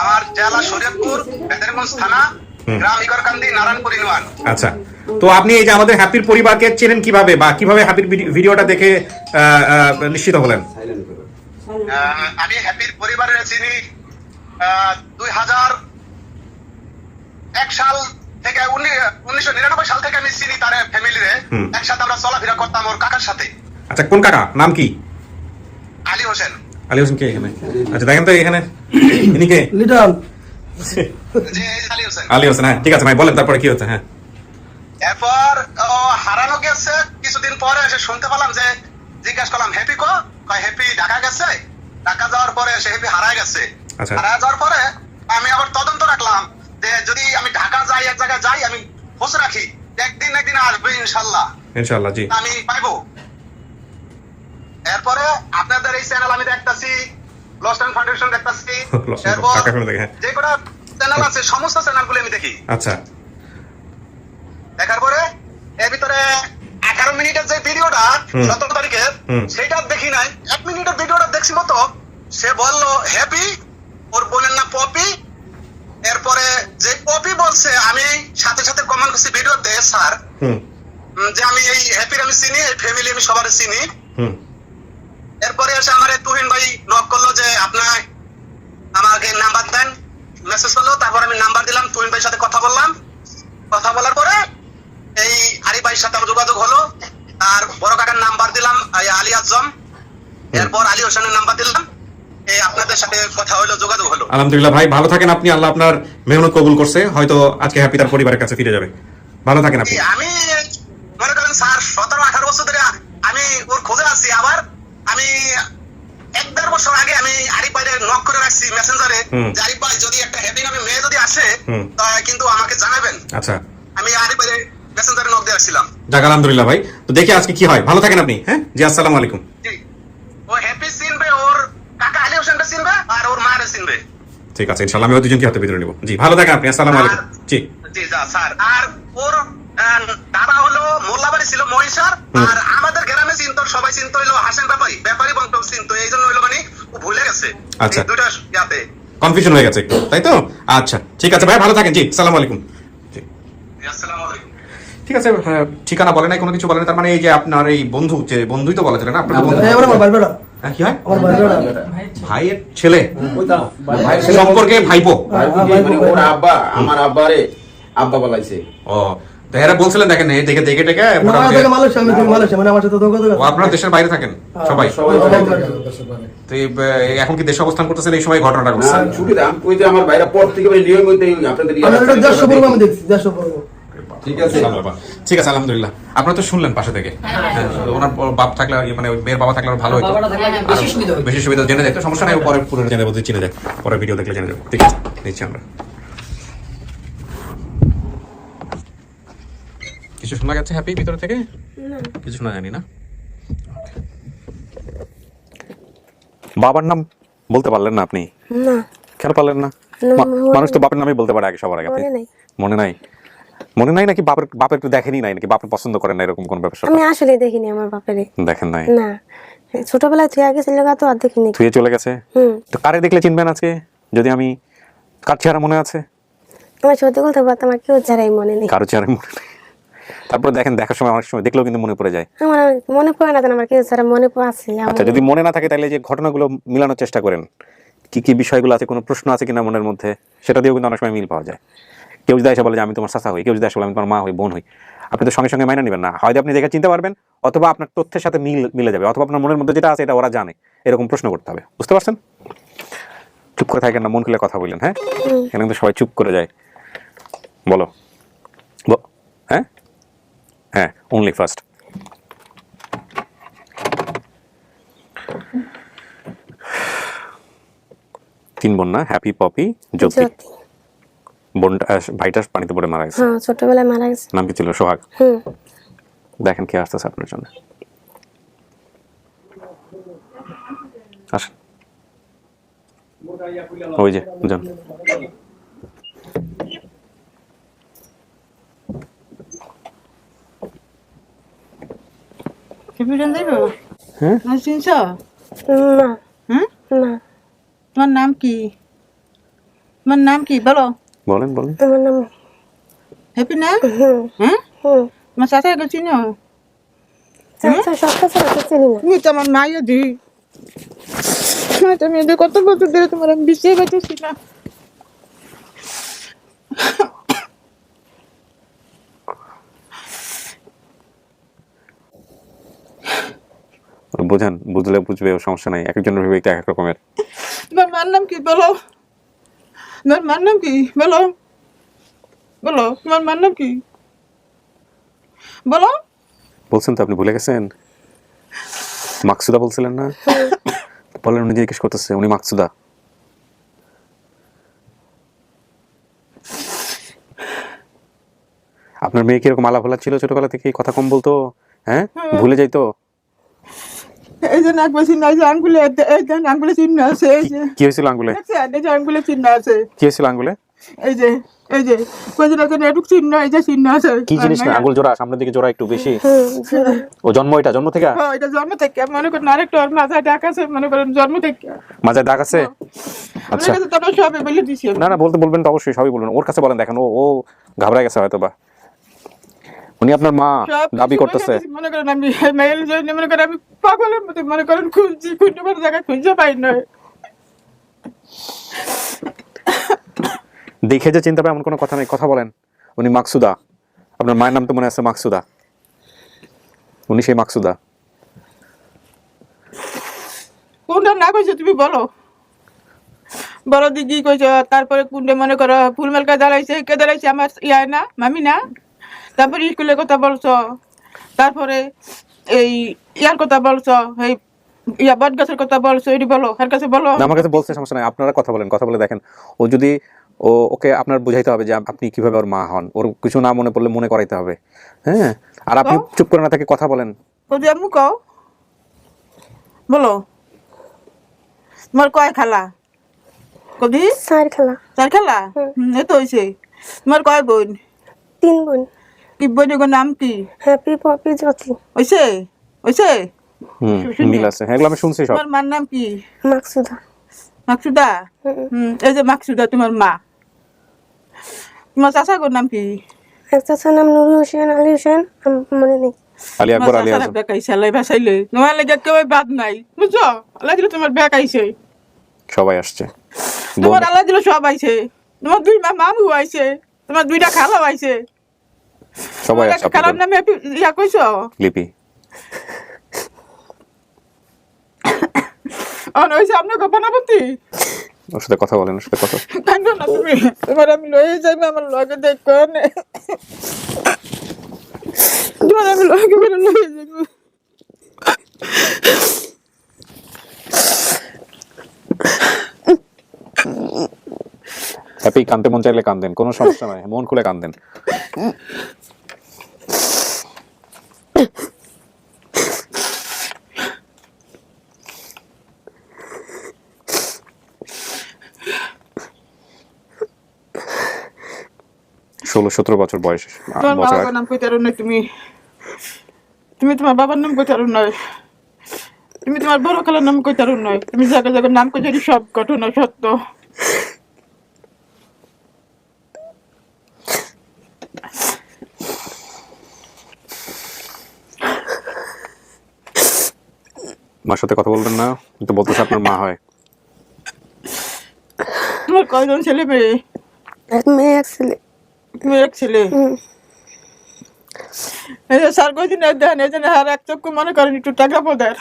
[SPEAKER 10] আমার জেলা শরীয়তপুর, বেদেরগঞ্জ থানা, গ্রাম ইগরকান্দি, নারায়ণপুর ইউনিয়ন।
[SPEAKER 1] আচ্ছা, তো আপনি এই যে আমাদের হ্যাপির পরিবারকে চেনেন কিভাবে, বা কিভাবে হ্যাপির ভিডিওটা দেখে নিশ্চিত হলেন?
[SPEAKER 10] আমি হ্যাপির পরিবারের চিনি 2001 সাল থেকে, 1999 সাল থেকে আমি চিনি তার ফ্যামিলিরে। একসাথে আমরা চলাফেরা করতাম ওর কাকার সাথে।
[SPEAKER 1] আচ্ছা কোন কাকা, নাম কি?
[SPEAKER 10] আলী হোসেন।
[SPEAKER 1] আলী হোসেন কে এখানে? আচ্ছা দেখেন তো এখানে ইনি কে?
[SPEAKER 2] লিটন,
[SPEAKER 10] জি, আলী হোসেন।
[SPEAKER 1] আলী হোসেন, হ্যাঁ ঠিক আছে ভাই, বলেন তারপরে কি হচ্ছে। হ্যাঁ
[SPEAKER 10] এরপর হারানো গেছে, কিছুদিন পরে এসে শুনতে পেলাম যে, জিজ্ঞাসা করলাম হ্যাপি কয় হ্যাপি ঢাকা গেছে। ঢাকা যাওয়ার পরে সে হ্যাপি হারায় গেছে।
[SPEAKER 1] আচ্ছা।
[SPEAKER 10] হারায় যাওয়ার পরে আমি আবার তদন্ত রাখলাম যে যদি আমি ঢাকা যাই, এক জায়গায় যাই, আমি খোঁজ রাখি একদিন আসবে ইনশাল্লাহ,
[SPEAKER 1] ইনশাআল্লাহ জি।
[SPEAKER 10] আমি পাইবো। এরপরে আপনাদের এই চ্যানেল আমি দেখতেছি লস্ট টাইম ফাউন্ডেশন দেখতাছি,
[SPEAKER 1] Lost Time
[SPEAKER 10] এরপর
[SPEAKER 1] টাকা ফেলে দেখে, হ্যাঁ।
[SPEAKER 10] যে কটা চ্যানেল আছে সমস্ত চ্যানেলগুলো আমি দেখি।
[SPEAKER 1] আচ্ছা
[SPEAKER 10] দেখার পরে এর ভিতরে 11 মিনিটের যে ভিডিওটা 17 তারিখের, সেটা দেখি নাই। 1 মিনিটের ভিডিওটা দেখছি মতো। সে বললো হ্যাপি, ওর বোনের নাম পপি। এরপরে যে পপি বলছে, আমি সাথে সাথে কমেন্ট করছি ভিডিওতে, স্যার যে আমি এই হ্যাপির আমি চিনি, এই ফ্যামিলি আমি সবার চিনি। এরপরে এসে আমার তুহিন ভাই নক করলো যে আপনার আমাকে নাম্বার দেন, মেসেজ করলো। তারপর আমি নাম্বার দিলাম, তুহিন ভাইয়ের সাথে কথা বললাম। কথা বলার পরে এই আরিফ ভাইয়ের সাথে আমার যোগাযোগ হলো। আর বড় কাকার নাম্বার দিলাম, আলী আজম। এরপর আলী হোসেনের নাম্বার দিলাম। এই আপনাদের সাথে কথা হলো, যোগাযোগ হলো।
[SPEAKER 1] আলহামদুলিল্লাহ ভাই, ভালো থাকেন আপনি। আল্লাহ আপনার মেহনত কবুল করছে, হয়তো আজকে হ্যাপি তার পরিবারের কাছে ফিরে যাবে। ভালো থাকেন আপনি।
[SPEAKER 10] আমি মনে করেন স্যার 17-18 বছর ধরে আমি ওর খোঁজে আছি। আবার আমি 1-1.5 বছর আগে আমি আরিফ ভাইয়ের নক করে রাখছি মেসেঞ্জারে যে আরিফ ভাই যদি একটা হ্যাপি নামে মেয়ে যদি আসে তাহলে কিন্তু আমাকে জানাবেন।
[SPEAKER 1] আচ্ছা,
[SPEAKER 10] আমি আরিফ ভাইয়ের মেসেঞ্জারে নক দিয়ে রাখছিলাম।
[SPEAKER 1] যাক আলহামদুলিল্লাহ ভাই, তো দেখি আজকে কি হয়। ভালো থাকেন আপনি। হ্যাঁ জি, আসসালামু আলাইকুম।
[SPEAKER 10] জি, ও হ্যাপি চিনবে, ওর কাকা আলী হোসেনটা চিনবে, আর ওর মায়ের চিনবে।
[SPEAKER 1] ঠিক আছে, ইনশাআল্লাহ আমি ওই দুজনকে হাতে ভিতরে নেব। জি, ভালো থাকেন আপনি। আসসালামু আলাইকুম। জি
[SPEAKER 10] জি যা স্যার। আর ওর দাদা হলো মোল্লাবাড়ি ছিল মহিষার। আর আমাদের গ্রামে চিনতো, সবাই চিনতো হলো হাসেন ব্যাপারী, ব্যাপারী বংশ চিনতো। এই জন্য হলো মানে ও ভুলে গেছে।
[SPEAKER 1] আচ্ছা,
[SPEAKER 10] এই দুইটা ইয়াতে
[SPEAKER 1] কনফিউশন হয়ে গেছে একটু, তাই তো? আচ্ছা ঠিক আছে ভাই, ভালো থাকেন। জি, আসসালামু আলাইকুম। জি,
[SPEAKER 10] আসসালামু আলাইকুম।
[SPEAKER 1] ঠিক আছে। ঠিকানা বলে নাই, কোনো কিছু বলে নাই। তার মানে এই যে আপনার এই বন্ধু, যে বন্ধুই তো বলা ছিল না আপনার বন্ধু? হ্যাঁ, কি হয়? ভাইয়ের ছেলে সম্পর্কে ভাইপো।
[SPEAKER 9] ওর আব্বা আমার আব্বারে আব্বা বলাইছে।
[SPEAKER 1] ও, তো এরা বলছিলেন দেখেন এই দেখে দেখে দেখে ও আপনারা দেশের বাইরে থাকেন সবাই? তো এখন কি দেশে অবস্থান করতেছেন এই সময় ঘটনাটা ঘটছে?
[SPEAKER 9] ছুটিতে আমি কই যে আমার ভাইরা পর থেকে নিয়মিত আপনাদের ঠিক আছে।
[SPEAKER 1] ঠিক আছে, আলহামদুলিল্লাহ। আপনারা তো শুনলেন পাশে থেকে। ওনার বাপ থাকলে, মানে মেয়ের বাবা থাকলে আরো ভালো হতো, বেশি সুবিধা জেনে যায়। তো সমস্যা নাই, পরে পুরো জেনে যাবো, চিনে যায়, পরে ভিডিও দেখলে জেনে যাবো। ঠিক আছে, নিচ্ছি আমরা। কিছু শোনা গেছে হ্যাপি ভিতর থেকে? কিছু শোনা জানি না। বাবার নাম বলতে পারলেন না আপনি?
[SPEAKER 3] না।
[SPEAKER 1] কেন পারলেন না? মানুষ তো বাপের নামই বলতে পারে আগে, সবার আগে। মনে নাই? মনে নাই নাকি বাপের একটু দেখেনি নাই নাকি? বাপের পছন্দ করেন না এরকম কোন ব্যাপার?
[SPEAKER 3] আমি আসলে দেখিনি আমার বাপেরে।
[SPEAKER 1] দেখেন নাই?
[SPEAKER 3] না, ছোটবেলায় থুয়ে গেছে লাগা তো আর দেখিনি।
[SPEAKER 1] থুয়ে চলে গেছে? তো কারে দেখলে চিনবেন আজকে? যদি আমি কার চেহারা মনে আছে?
[SPEAKER 3] আমার সত্যি বলতে পারতাম, আমার কেউ চেহারাই মনে নেই।
[SPEAKER 1] কারো চেহারা মনে নেই? তারপরে দেখেন, দেখার সময় অনেক সময় দেখলেও কিন্তু মনে পড়ে যায়।
[SPEAKER 3] আমার মনে পড়ে না, আমার কেউ চেহারা মনে আছে।
[SPEAKER 1] আচ্ছা, যদি মনে না থাকে তাহলে যে ঘটনাগুলো মিলানোর চেষ্টা করেন, কি কি বিষয়গুলো আছে, কোনো প্রশ্ন আছে কিনা মনের মধ্যে, সেটা দিয়েও কিন্তু অনেক সময় মিল পাওয়া যায়। কেউ যদি এসে বলে যে আমি তোমার চাচা হই, কেউ যদি এসে বলে আমি তোমার মা হই, বোন হই, আপনি তো সঙ্গে সঙ্গে মাইনা নেবেন না। হয়তো আপনি দেখে চিনতে পারবেন, অথবা আপনার তথ্যের সাথে মিলে যাবে, অথবা আপনার মনের মধ্যে যেটা আছে এটা ওরা জানে, এরকম প্রশ্ন করতে হবে। বুঝতে পারছেন? চুপ করে থাকেন না, মন খুলে কথা বললেন। হ্যাঁ, এখানে কিন্তু সবাই চুপ করে যায়। বলো। হ্যাঁ হ্যাঁ, অনলি ফার্স্ট। তিন বোন না? হ্যাপি, পপি, জ্যোতি। বোনটা, ভাইটা পানিতে পড়ে মারা গেছে।
[SPEAKER 3] হ্যাঁ, ছোটবেলায় মারা গেছে।
[SPEAKER 1] নাম কি ছিল? সোহাগ। দেখেন কে আসতেছে আপনার জন্য। আসেন। ওই যে যান।
[SPEAKER 2] হ্যাঁ, চিনছ?
[SPEAKER 3] না। না।
[SPEAKER 2] তোমার নাম কি? তোমার নাম কি বলো?
[SPEAKER 1] বলেন বলেন।
[SPEAKER 3] আমার নাম
[SPEAKER 2] হ্যাপি না? হ্যাঁ, তোমার চাচাকে চিনো?
[SPEAKER 3] চিনি না।
[SPEAKER 2] তুমি তো আমার মাইয়া দি। তুমি এদের কত বছর ধরে তোমার আমি বিশ্বাস করতেছি না।
[SPEAKER 1] বোঝান, বুঝলে বুঝবে, সমস্যা নাই। একজনের বিবেকটা এক রকমের।
[SPEAKER 2] তোমার মার নাম কি বলো? তোমার মার নাম কি বলো? বলো, তোমার মার নাম কি বলো?
[SPEAKER 1] বলছেন তো, আপনি ভুলে গেছেন। মাকসুদা বলছিলেন না? বলেন, উনি জিজ্ঞেস করতেছে, উনি মাকসুদা। আপনার মেয়ে কিরকম আলাভোলা ছিল ছোটবেলা থেকে? কথা কম বলতো? হ্যাঁ, ভুলে যাইতো?
[SPEAKER 2] এই যে নাক বেশি নাই, যে আঙ্গুলে এই যে আঙ্গুলে চিহ্ন আছে, এই যে
[SPEAKER 1] কি হয়েছিল আঙ্গুলে?
[SPEAKER 2] দেখছেন, এই যে আঙ্গুলে চিহ্ন আছে,
[SPEAKER 1] কি হয়েছিল আঙ্গুলে?
[SPEAKER 2] এই যে কইছিল যে এটুক চিহ্ন, এই যে চিহ্ন আছে।
[SPEAKER 1] কি জিনিস না? আঙ্গুল জোড়া, সামনের দিকে জোড়া একটু বেশি। ও জন্ম জন্ম থেকে?
[SPEAKER 2] হ্যাঁ, এটা জন্ম থেকে। মনে করেন আরেকটা ওর মাথায় ডাক আছে, মনে করেন জন্ম থেকে
[SPEAKER 1] মাঝে দাগ আছে। আচ্ছা,
[SPEAKER 2] তোমরা সবে বলে দিছি।
[SPEAKER 1] না না, বলবেন তো অবশ্যই, সবই বলবেন। ওর কাছে বলেন, দেখেন ও ঘাবড়ে গেছে হয়তো বা। উনি আপনার মা দাবি করতেছে।
[SPEAKER 2] মনে করেন আমি মেয়ের জন্য মনে করেন আমি পাগলের মতো মনে করেন খুঁজছি, খুঁজতে পারে জায়গায় খুঁজে পাই নয়।
[SPEAKER 1] দেখে যে চিন্তা পায় এমন কোনো কথা নেই, কথা বলেন। উনি মাকসুদা, আপনার মায়ের নাম তো মনে আছে মাকসুদা, উনি সেই মাকসুদা।
[SPEAKER 2] কোনটা না কইছো তুমি বলো, বড় দিদি কইছো, তারপরে কোনটা মনে করো ফুলমেলকা দাঁড়াইছে, কে দাঁড়াইছে? আমার ইয়া না, মামি না। তারপরে স্কুলের কথা বলছো, তারপরে এই ইয়ার কথা বলছো, এই ইয়া বট গাছের কথা বলছো, এটি বলো, আর কাছে বলো।
[SPEAKER 1] না, আমার কাছে বলতে সমস্যা নাই, আপনারা কথা বলেন, কথা বলে দেখেন। ও যদি ওকে আপনার বুঝাইতে হবে যে আপনি কিভাবে ওর মা হন, ওর কিছু না মনে পড়লে মনে করাইতে হবে। হ্যাঁ, আর আপনি চুপ করে না থেকে কথা বলেন।
[SPEAKER 2] কদি আম্মু কও, বলো তোমার কয় খালা? কদি
[SPEAKER 3] 4 খেলা।
[SPEAKER 2] 4 খালা? এই তো হইছে। তোমার কয় বোন?
[SPEAKER 3] 3 বোন।
[SPEAKER 2] কি বোনের নাম কি?
[SPEAKER 3] হ্যাপি, পপি, জ্যোতি।
[SPEAKER 2] হইছে হইছে।
[SPEAKER 1] মিল আছে, হ্যাঁ, এগুলো আমি শুনছি সব।
[SPEAKER 2] তোমার মার নাম কি?
[SPEAKER 3] মাকসুদা।
[SPEAKER 2] মাকসুদা? এই যে মাকসুদা তোমার মা। তোমার চাচাগোর নাম কি?
[SPEAKER 3] এক চাচার নাম নুরুল হোসেন, আলী হোসেন, মনে নেই।
[SPEAKER 1] আলী আকবর, আলী আজম।
[SPEAKER 2] বেকাইছে আল্লাহ বাসাইলে, তোমার লাগে কেউ বাদ নাই, বুঝছো? আল্লাহ দিলে তোমার বেকাইছে,
[SPEAKER 1] সবাই আসছে,
[SPEAKER 2] তোমার আল্লাহ দিলে সব আইছে, তোমার 2 মামু আইছে, তোমার 2টা খালা আইছে,
[SPEAKER 1] সবাই আসছে।
[SPEAKER 2] খালার নামে ইয়া কইছো?
[SPEAKER 1] লিপি।
[SPEAKER 2] হইছে আপনার গোপনাপতি।
[SPEAKER 1] ওর সাথে কথা বলেন, ওর সাথে কথা।
[SPEAKER 2] কান্দো না তুমি, তোমার আমি লয়ে যাইবে, আমার লগে দেখো না, তোমার আমি লগে বেরো লয়ে যাইবে।
[SPEAKER 1] হ্যাপি, কান্দতে মন চাইলে কান্দেন, কোনো সমস্যা নাই, মন খুলে কান্দেন। ষোলো 17 বছর বয়স।
[SPEAKER 2] তোমার বাবার নাম কইতে পারো না তুমি, তুমি তোমার বাবার নাম কইতে পারো না, তুমি তোমার বড় খালার নাম কইতে পারো না, তুমি জায়গা জায়গার নাম কইতে সব ঘটনা সত্য।
[SPEAKER 1] মার সাথে কথা বলবেন না, কিন্তু বলতেছে আপনার মা হয়।
[SPEAKER 2] তোমার কয়জন ছেলে মেয়ে?
[SPEAKER 3] 1 মেয়ে 1 ছেলে।
[SPEAKER 2] তুমি 1 ছেলে? এই যে স্যার কইছেন দেন, এই যে আর এক চক্ষু মনে করেন একটু টাকা পদের,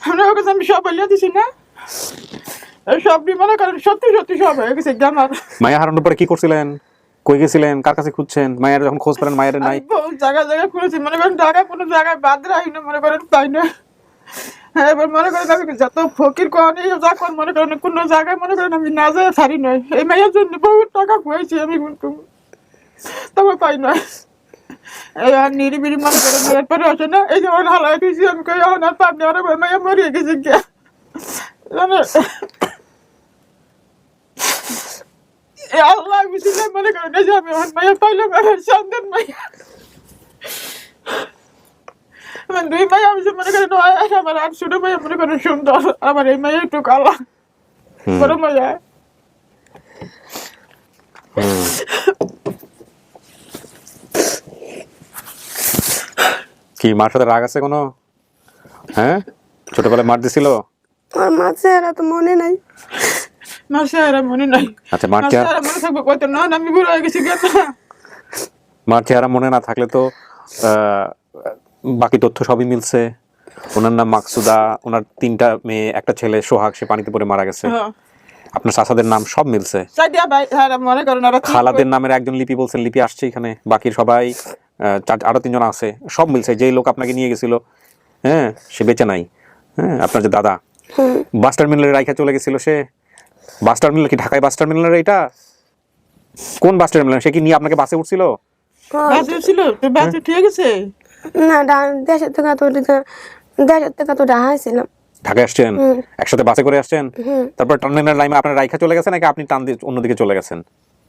[SPEAKER 2] আমরা ওকে আমি সব বলিয়া দিছি না, সবই মনে করেন সত্যি সত্যি সব হয়ে গেছে। আমার
[SPEAKER 1] মায়া হারানোর পরে কি করছিলেন, কই গেছিলেন, কার কাছে খুঁজছেন? মায়ের যখন খোঁজ পেলেন মায়ের নাই?
[SPEAKER 2] জায়গায় জায়গায় খুঁজেছি, মনে করেন টাকা কোনো জায়গায় বাদ রাখি না, মনে করেন পাই না। হ্যাঁ, এবার মনে করেন আমি যত ফকির কোয়ানি যখন মনে করেন কোনো জায়গায় মনে করেন আমি না যাই সারি নয়, এই মেয়ের জন্য বহু টাকা খুঁজেছি আমি, কিন্তু তবে পাই না। এই আর নিরিবিরি মনে করেন এরপরে আসে না, এই যেমন হালাই দিয়েছি আমি কই আর পাবনি, আর মেয়ে মরিয়ে গেছি কে জানে। আল্লাহ বুঝিলাম মনে করেন এই যে আমি আমার মেয়ে পাইলাম, আমার সন্তান মেয়ে, আমার 2 মেয়ে আমি মনে করেন, আমার আর ছোট মেয়ে মনে করেন সুন্দর, আমার এই মেয়ে একটু কালা, বড় মেয়ে।
[SPEAKER 1] কি মার সাথে রাগ আছে কোনো? হ্যাঁ, ছোটবেলায় মার দিছিল?
[SPEAKER 3] আমার মা চেহারা তো মনে নাই।
[SPEAKER 2] মার চেহারা মনে নাই?
[SPEAKER 1] আচ্ছা, মার চেহারা
[SPEAKER 2] মনে থাকবো কত না, আমি বুড়ো হয়ে গেছি কেন?
[SPEAKER 1] মার চেহারা মনে না থাকলে তো বাকি তথ্য সবই মিলছে। ওনার নাম মাকসুদা, ওনার 3টা মেয়ে, একটা ছেলে সোহাগ, সে পানিতে পড়ে মারা গেছে। আপনার চাচাদের নাম সব মিলছে। খালাদের নামের একজন লিপি বলছেন, লিপি আসছে এখানে, বাকি সবাই আরো 3 জন আছে, সব মিলছে। যেই লোক আপনাকে নিয়ে গেছিল, হ্যাঁ, সে বেঁচে নাই। হ্যাঁ, আপনার যে দাদা বাস টার্মিনালে রাইখা চলে গেছিল, সে বাস টার্মিনাল কি ঢাকায় বাস টার্মিনাল? এটা কোন বাস টার্মিনাল? সে কি নিয়ে আপনাকে বাসে উঠছিল?
[SPEAKER 2] বাসে ছিল তো, বাসে ঠিক আছে
[SPEAKER 3] না, দেশে থেকে তো
[SPEAKER 11] দেড় টাকা তো ঢাকাইছিলাম।
[SPEAKER 1] ঢাকায় আসছেন, একসাথে বাসে করে আসছেন, তারপর টার্মিনাল লাইনে আপনার রাইখা চলে গেছেন নাকি আপনি টান দিয়ে অন্যদিকে চলে গেছেন?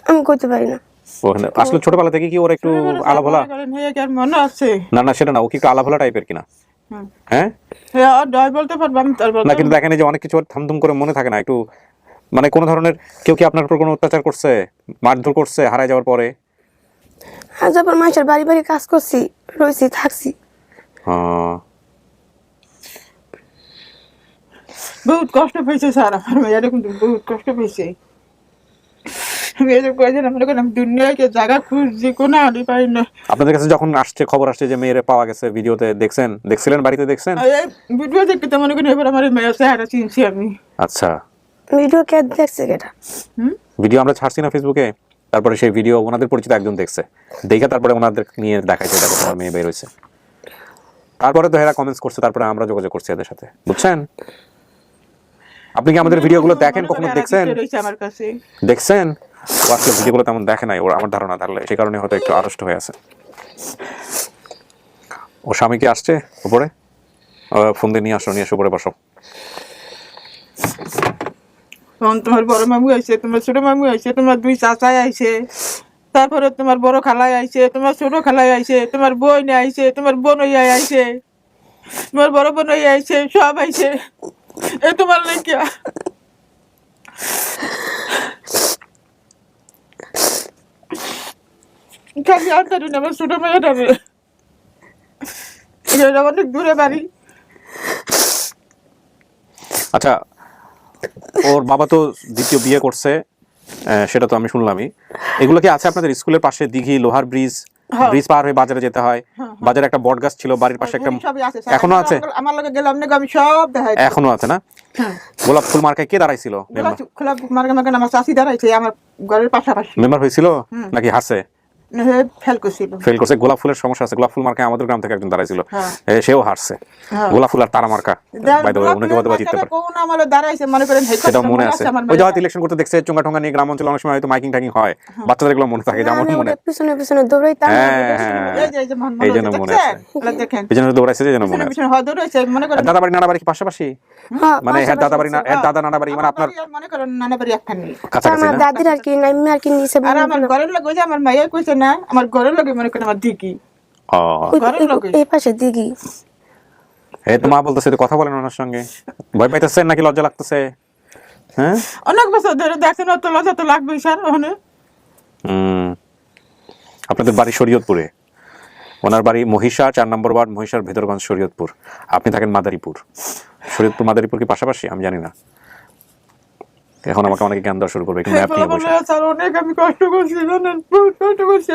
[SPEAKER 11] আমি করতে পারি না।
[SPEAKER 1] ওখানে আসলে ছোটবেলা থেকে কি ওর একটু আলাভোলা?
[SPEAKER 2] মনে আছে
[SPEAKER 1] না সেটা না, ও কি একটু আলাভোলা টাইপের কিনা? হ্যাঁ
[SPEAKER 2] ডয় বলতে পারবো আমি তার
[SPEAKER 1] না, কিন্তু দেখেন এই যে অনেক কিছু ওর থামথুম করে মনে থাকে না একটু, মানে কোনো ধরনের কেউ কি আপনার উপর কোনো অত্যাচার করছে, মারধর করছে হারায় যাওয়ার পরে?
[SPEAKER 11] আর যখন মানুষের বাড়ি বাড়ি কাজ করছি, রয়েছি, থাকছি।
[SPEAKER 2] বহুত কষ্ট পেয়েছে স্যার, আমার মেয়েরা কিন্তু বহুত কষ্ট পেয়েছে। মেয়েদের কয়েকদিন মনে করেন আমি দুনিয়ায় জায়গা খুঁজছি, কোনো আড়ি পাই না।
[SPEAKER 1] আপনাদের কাছে যখন আসছে খবর আসছে যে মেয়েরে পাওয়া গেছে ভিডিওতে, দেখছিলেন বাড়িতে দেখছেন?
[SPEAKER 2] ভিডিও দেখতে তো মনে করেন এবার আমার মেয়ের চেহারা চিনছি আমি।
[SPEAKER 1] আচ্ছা,
[SPEAKER 11] ভিডিও কে দেখছে কেটা?
[SPEAKER 1] ভিডিও আমরা ছাড়ছি না ফেসবুকে, তারপরে সেই ভিডিও ওনাদের পরিচিত একজন দেখছে, দেখে তারপরে ওনাদের নিয়ে দেখাইছে দেখো তোমার মেয়ে বের হয়েছে। তারপরে তো এরা কমেন্টস করছে, তারপরে আমরা যোগাযোগ করছি এদের সাথে, বুঝছেন? আপনি কি আমাদের ভিডিওগুলো দেখেন, কখনো দেখছেন?
[SPEAKER 2] আমার কাছে
[SPEAKER 1] দেখছেন? ও আসলে ভিডিওগুলো তেমন দেখে নাই, ওর আমার ধারণা, তাহলে সেই কারণে হয়তো একটু আড়ষ্ট হয়ে আছে। ও স্বামী কি আসছে উপরে? ফোন দিয়ে নিয়ে আসো, নিয়ে এসে উপরে বসো।
[SPEAKER 2] তোমার বড় মামু আইছে, তোমার ছোট মামু আইছে, তোমার দুই চাচাই আইছে, তারপরে তোমার বড় খালাই আইছে, তোমার ছোট খালাই আইছে, তোমার বোন আইছে, তোমার বোন আইছে, তোমার বড় বোন আইছে, সব আইছে। এ তোমার লেখিয়া খালি আনতারি না, আমার ছোট মেয়েটা অনেক দূরে বাড়ি।
[SPEAKER 1] আচ্ছা, ওর বাবা তো দ্বিতীয় বিয়ে করছে, সেটা তো আমি শুনলামই। এগুলো কি আছে আপনাদের স্কুলের পাশে? দিঘি, লোহার ব্রিজ পার হয়ে বাজারে যেতে হয়, বাজারে একটা বট গাছ ছিল, বাড়ির পাশে একটা, এখনো আছে?
[SPEAKER 2] আমার লগে গেলাম না, আমি সব দেখাই।
[SPEAKER 1] এখনো আছে না? গোলাপ ফুল মার্কায় কে দাঁড়াইছিল?
[SPEAKER 2] খোলা মার্কা আমার চাষি দাঁড়াইছে আমার ঘরের পাশাপাশি।
[SPEAKER 1] মেম্বার হয়েছিল নাকি হারছে?
[SPEAKER 2] ফেল করছিল,
[SPEAKER 1] ফেল করছে। গোলাপ ফুলের সমস্যা আছে, গোলাপ ফুল মার্কায় আমাদের গ্রাম থেকে একজন দাঁড়াইছিল, সেও হারছে। গোলাপ ফুল আর তারা মার্কা, বাই দ্য ওয়ে, উনাকে হয়তো জিততে পারে,
[SPEAKER 2] কোন আমারে দাঁড়াইছে মনে করেন,
[SPEAKER 1] সেটা মনে আছে। ওই যে হয়তো ইলেকশন করতে দেখছে চুঙ্গা ঠোঙ্গা নিয়ে গ্রাম অঞ্চলে অনেক সময় হয়তো মাইকিং টাইকিং হয়, বাচ্চাদের এগুলো মনে থাকে, যেমন মনে
[SPEAKER 11] পিছনে পিছনে দৌড়াইতাম,
[SPEAKER 1] এই জন্য মনে আছে, এই জন্য দৌড়াইছে, এই জন্য মনে আছে। দাদা বাড়ি নানা বাড়ি কি পাশাপাশি? মানে হ্যাঁ, দাদা বাড়ি না, দাদা নানা বাড়ি, মানে আপনার
[SPEAKER 2] মনে করেন নানা বাড়ি একখানি
[SPEAKER 1] কাছাকাছি
[SPEAKER 11] আমার
[SPEAKER 1] না?
[SPEAKER 11] দাদির আর কি নাইমে আর কি নিচে,
[SPEAKER 2] আর আমার ঘরের লোক ওই যে আমার মাইয়া কইছে না, আমার ঘরের লোকে মনে করেন আমার দিকি
[SPEAKER 11] এই পাশে দিঘি।
[SPEAKER 1] এই তো মা বলতেছে, কথা বলেন ওনার সঙ্গে, ভয় পাইতেছেন নাকি লজ্জা লাগতেছে? হ্যাঁ,
[SPEAKER 2] অনেক বছর ধরে দেখছেন, অত লজ্জা তো লাগবেই স্যার। ওখানে
[SPEAKER 1] আপনাদের বাড়ি শরীয়তপুরে, ওনার বাড়ি মহিষা 4 নম্বর ওয়ার্ড, মহিষার ভেদরগঞ্জ, শরীয়তপুর। আপনি থাকেন মাদারীপুর। শরীয়তপুর মাদারীপুর কি পাশাপাশি? আমি জানি না, এখন আমাকে অনেকে জ্ঞান দেওয়া শুরু করবে। কিন্তু আপনি
[SPEAKER 2] অনেক আমি কষ্ট করছি, জানেন, বহুত কষ্ট করছি।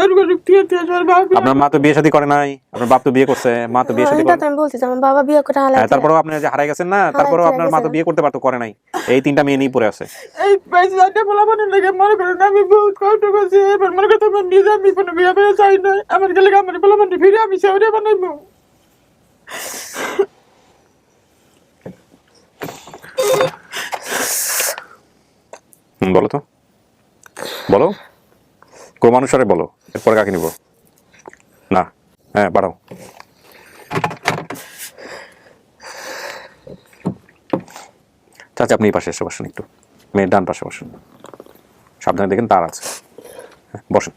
[SPEAKER 1] আপনার মা তো বিয়ে শাদী করে নাই, আপনার বাপ তো বিয়ে করছে, মা তো বিয়ে শাদী করে।
[SPEAKER 11] আমি বলছি আমার বাবা বিয়ে করে হালাই,
[SPEAKER 1] তারপরেও আপনি যে হারাই গেছেন না, তারপরেও আপনার মা তো বিয়ে করতে পারতো, করে নাই। এই 3টা মেয়ে নিয়ে পড়ে আছে।
[SPEAKER 2] এই পয়সাটা বলাবানোর লাগে মনে করেন আমি বহুত কষ্ট করছি। এবার মনে করেন তোমার নিজে আমি কোনো বিয়ে বিয়ে চাই না, আমার গেলে আমার বলাবানি ফিরে আমি সেওরে বানাইবো।
[SPEAKER 1] বলো তো, বলো, ক্রমানুসারে বলো, এরপরে কাকে নিব না? হ্যাঁ, বাড়াও। চাচা আপনি এই পাশে এসে বসেন, একটু মেয়ের ডান পাশে বসেন, সাবধানে দেখেন তার আছে, বসেন।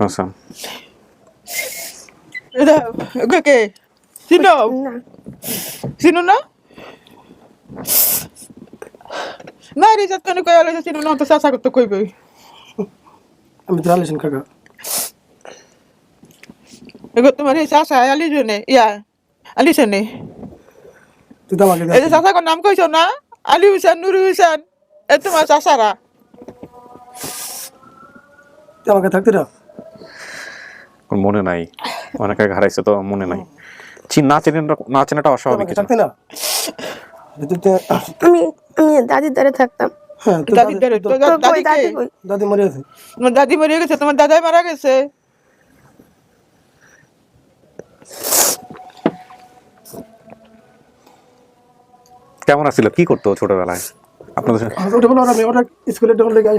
[SPEAKER 1] আচ্ছা,
[SPEAKER 2] এটা ওকে চিনো চিনো না? না রিজাত কোন কই আলো চিনো না, তো চাচা কত কইবে।
[SPEAKER 4] আমি তো আলিশন কাকা।
[SPEAKER 2] এগো তোমার এই চাচা আলি জনে ইয়া আলি জনে,
[SPEAKER 4] তুই তো আমাকে
[SPEAKER 2] এই যে চাচা কোন নাম কইছো না? আলী হোসেন, নুরু হোসেন, এ তোমার চাচারা।
[SPEAKER 4] তুই আমাকে থাকতে দাও।
[SPEAKER 1] মনে নাই, অনেক আগে হারাইছে তো মনে নাই। না চেনাটা অস্বাভাবিক।
[SPEAKER 4] থাকতে না,
[SPEAKER 11] আমি আমি দাদির দ্বারে থাকতাম।
[SPEAKER 4] দাদি মরে আছে।
[SPEAKER 2] তোমার দাদি মরে গেছে, তোমার দাদাই মারা গেছে।
[SPEAKER 1] কেমন আসছিল, কি করতো ছোটবেলায় আপনাদের সাথে?
[SPEAKER 2] ছোটবেলা আমি ওটা স্কুলে যখন লেগে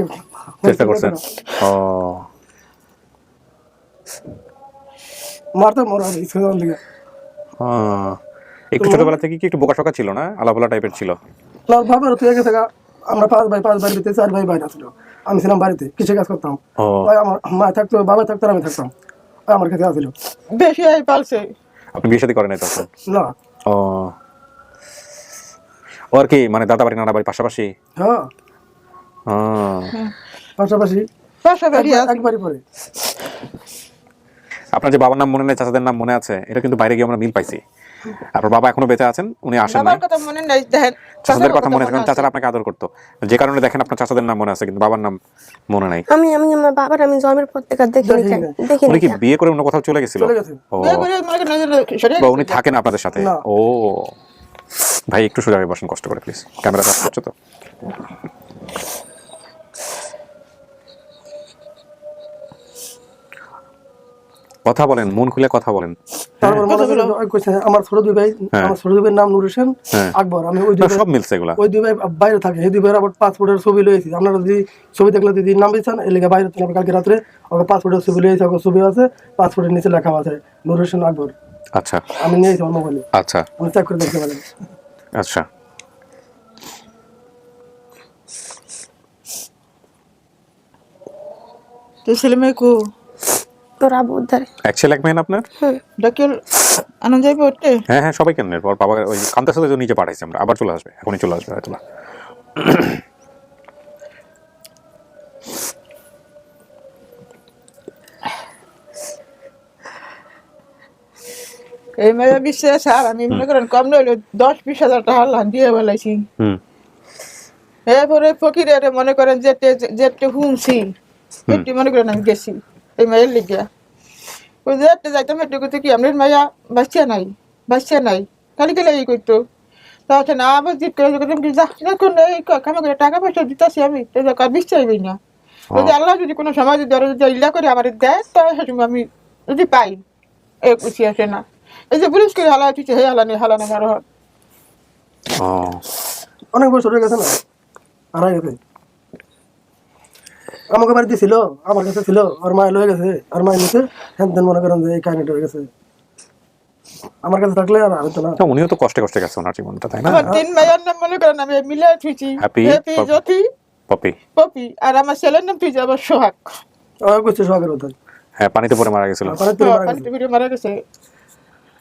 [SPEAKER 1] চেষ্টা করছেন? ও
[SPEAKER 2] মারতাম ওরা স্কুলে যখন লেগে।
[SPEAKER 1] একটু ছোটবেলা থেকে কি একটু বোকাশোকা ছিল না, আলাপলা টাইপের ছিল?
[SPEAKER 2] না বাবার থেকে গেছে আমরা 5 ভাই 5 ভাই ভিতরে 4 ভাই বাইরে ছিল, আমি ছিলাম বাড়িতে কৃষি কাজ করতাম। ওই আমার মা থাকতো, বাবা থাকতো, আমি থাকতাম, ওই আমার কাছে আসছিল। বেশি আই পালছে।
[SPEAKER 1] আপনি বিয়ে শাদী করেন নাই তখন?
[SPEAKER 2] না।
[SPEAKER 1] ও ওর কি মানে দাদা বাড়ি নানা বাড়ি পাশাপাশি?
[SPEAKER 2] হ্যাঁ পাশাপাশি একবারই পরে।
[SPEAKER 1] আপনার যে বাবার নাম মনে নেই, চাচাদের নাম মনে আছে, এটা কিন্তু বাইরে গিয়ে আমরা মিল পাইছি। আপনার বাবা এখনো বেঁচে আছেন, উনি আসেন না।
[SPEAKER 2] কথা মনে নাই, দেখেন
[SPEAKER 1] চাচাদের কথা মনে আছে, কারণ চাচারা আপনাকে আদর করতো, যে কারণে দেখেন আপনার চাচাদের নাম মনে আছে কিন্তু বাবার নাম মনে নাই।
[SPEAKER 11] আমি আমার বাবার আমি জন্মের পর থেকে দেখিনি।
[SPEAKER 1] উনি কি বিয়ে করে অন্য কোথাও চলে গেছিল? ও বা উনি থাকেন আপনাদের সাথে? ও ভাই একটু সোজা হয়ে বসেন কষ্ট করে প্লিজ, ক্যামেরা কাজ করছে তো। কথা বলেন, মন খুলে কথা বলেন।
[SPEAKER 2] তারপর আমার ছোট দুই ভাই, আমার ছোট দুই ভাইয়ের নাম নুর হোসেন, আকবর। আমি ওই দুই
[SPEAKER 1] সব মিলছে এগুলা।
[SPEAKER 2] ওই দুই ভাই বাইরে থাকে, এই দুই ভাইয়ের আবার পাসপোর্টের ছবি লয়েছি। আপনারা যদি ছবি দেখলে যদি নাম দিচ্ছেন এর লেগে বাইরে থেকে কালকে রাত্রে ওকে পাসপোর্টের ছবি লয়েছি, ওকে ছবি আছে, পাসপোর্টের নিচে লেখা আছে নুর হোসেন আকবর।
[SPEAKER 1] আচ্ছা
[SPEAKER 2] আমি নিয়েছি আমার মোবাইলে।
[SPEAKER 1] আচ্ছা
[SPEAKER 2] আমি চেক করে দেখতে পারেন।
[SPEAKER 1] আচ্ছা
[SPEAKER 2] তো ছেলে মেয়ে কো
[SPEAKER 11] তোর আবু উদ্ধারে
[SPEAKER 1] এক ছেলে এক মেয়ে আপনার?
[SPEAKER 2] ডাকিল আনন্দ যাইবে ওঠে।
[SPEAKER 1] হ্যাঁ হ্যাঁ সবাই কেন, ওর বাবা ওই কান্তার সাথে নিজে পাঠাইছি আমরা, আবার চলে আসবে, এখনই চলে আসবে হয়তো।
[SPEAKER 2] এই মেয়ে বিশ্বাস আর আমি মনে করেন কম নইলে 10-20 হাজার টাকা লান দিয়ে বেলাইছি। এরপরে ফকিরের মনে করেন যেতে হুমছি একটু মনে করেন আমি গেছি এই মেয়ের লিগিয়া। ওই যেতে যাইতাম একটু করতে কি আপনার মাইয়া বাচ্চা নাই খালি গেলে এই করতো। তাহলে না আবার জিত করে কি যখন এই কামা করে টাকা পয়সা দিতেছি আমি বিশ্বাসই না। যদি আল্লাহ যদি কোনো সময় যদি আরো যদি ইল্লা করে আমার দেয় তাহলে সেরকম আমি যদি পাই এ খুশি আসে না। এই যে পুলিশ করে হালা হচ্ছে হে হালানি আমার অনেক বছর হয়ে গেছে না, হারাই গেছে। আমাকে বাড়িতে ছিল, আমার কাছে ছিল, আর মায়ের লয়ে গেছে, আর মায়ের নিচে হ্যান তেন মনে করেন যে এই কাহিনীটা হয়ে গেছে। আমার কাছে থাকলে আর হতো না।
[SPEAKER 1] উনিও তো কষ্টে কষ্টে গেছে ওনার জীবনটা, তাই না?
[SPEAKER 2] আমার 3 ভাইয়ের নাম মনে করেন আমি মিলে থুইছি,
[SPEAKER 1] হ্যাপি,
[SPEAKER 2] জ্যোতি, পপি, আর আমার ছেলের নাম থুইছি আবার সোহাগ। কইছে সোহাগের কথা।
[SPEAKER 1] হ্যাঁ পানিতে পড়ে মারা গেছিল।
[SPEAKER 2] পানিতে পড়ে মারা গেছে।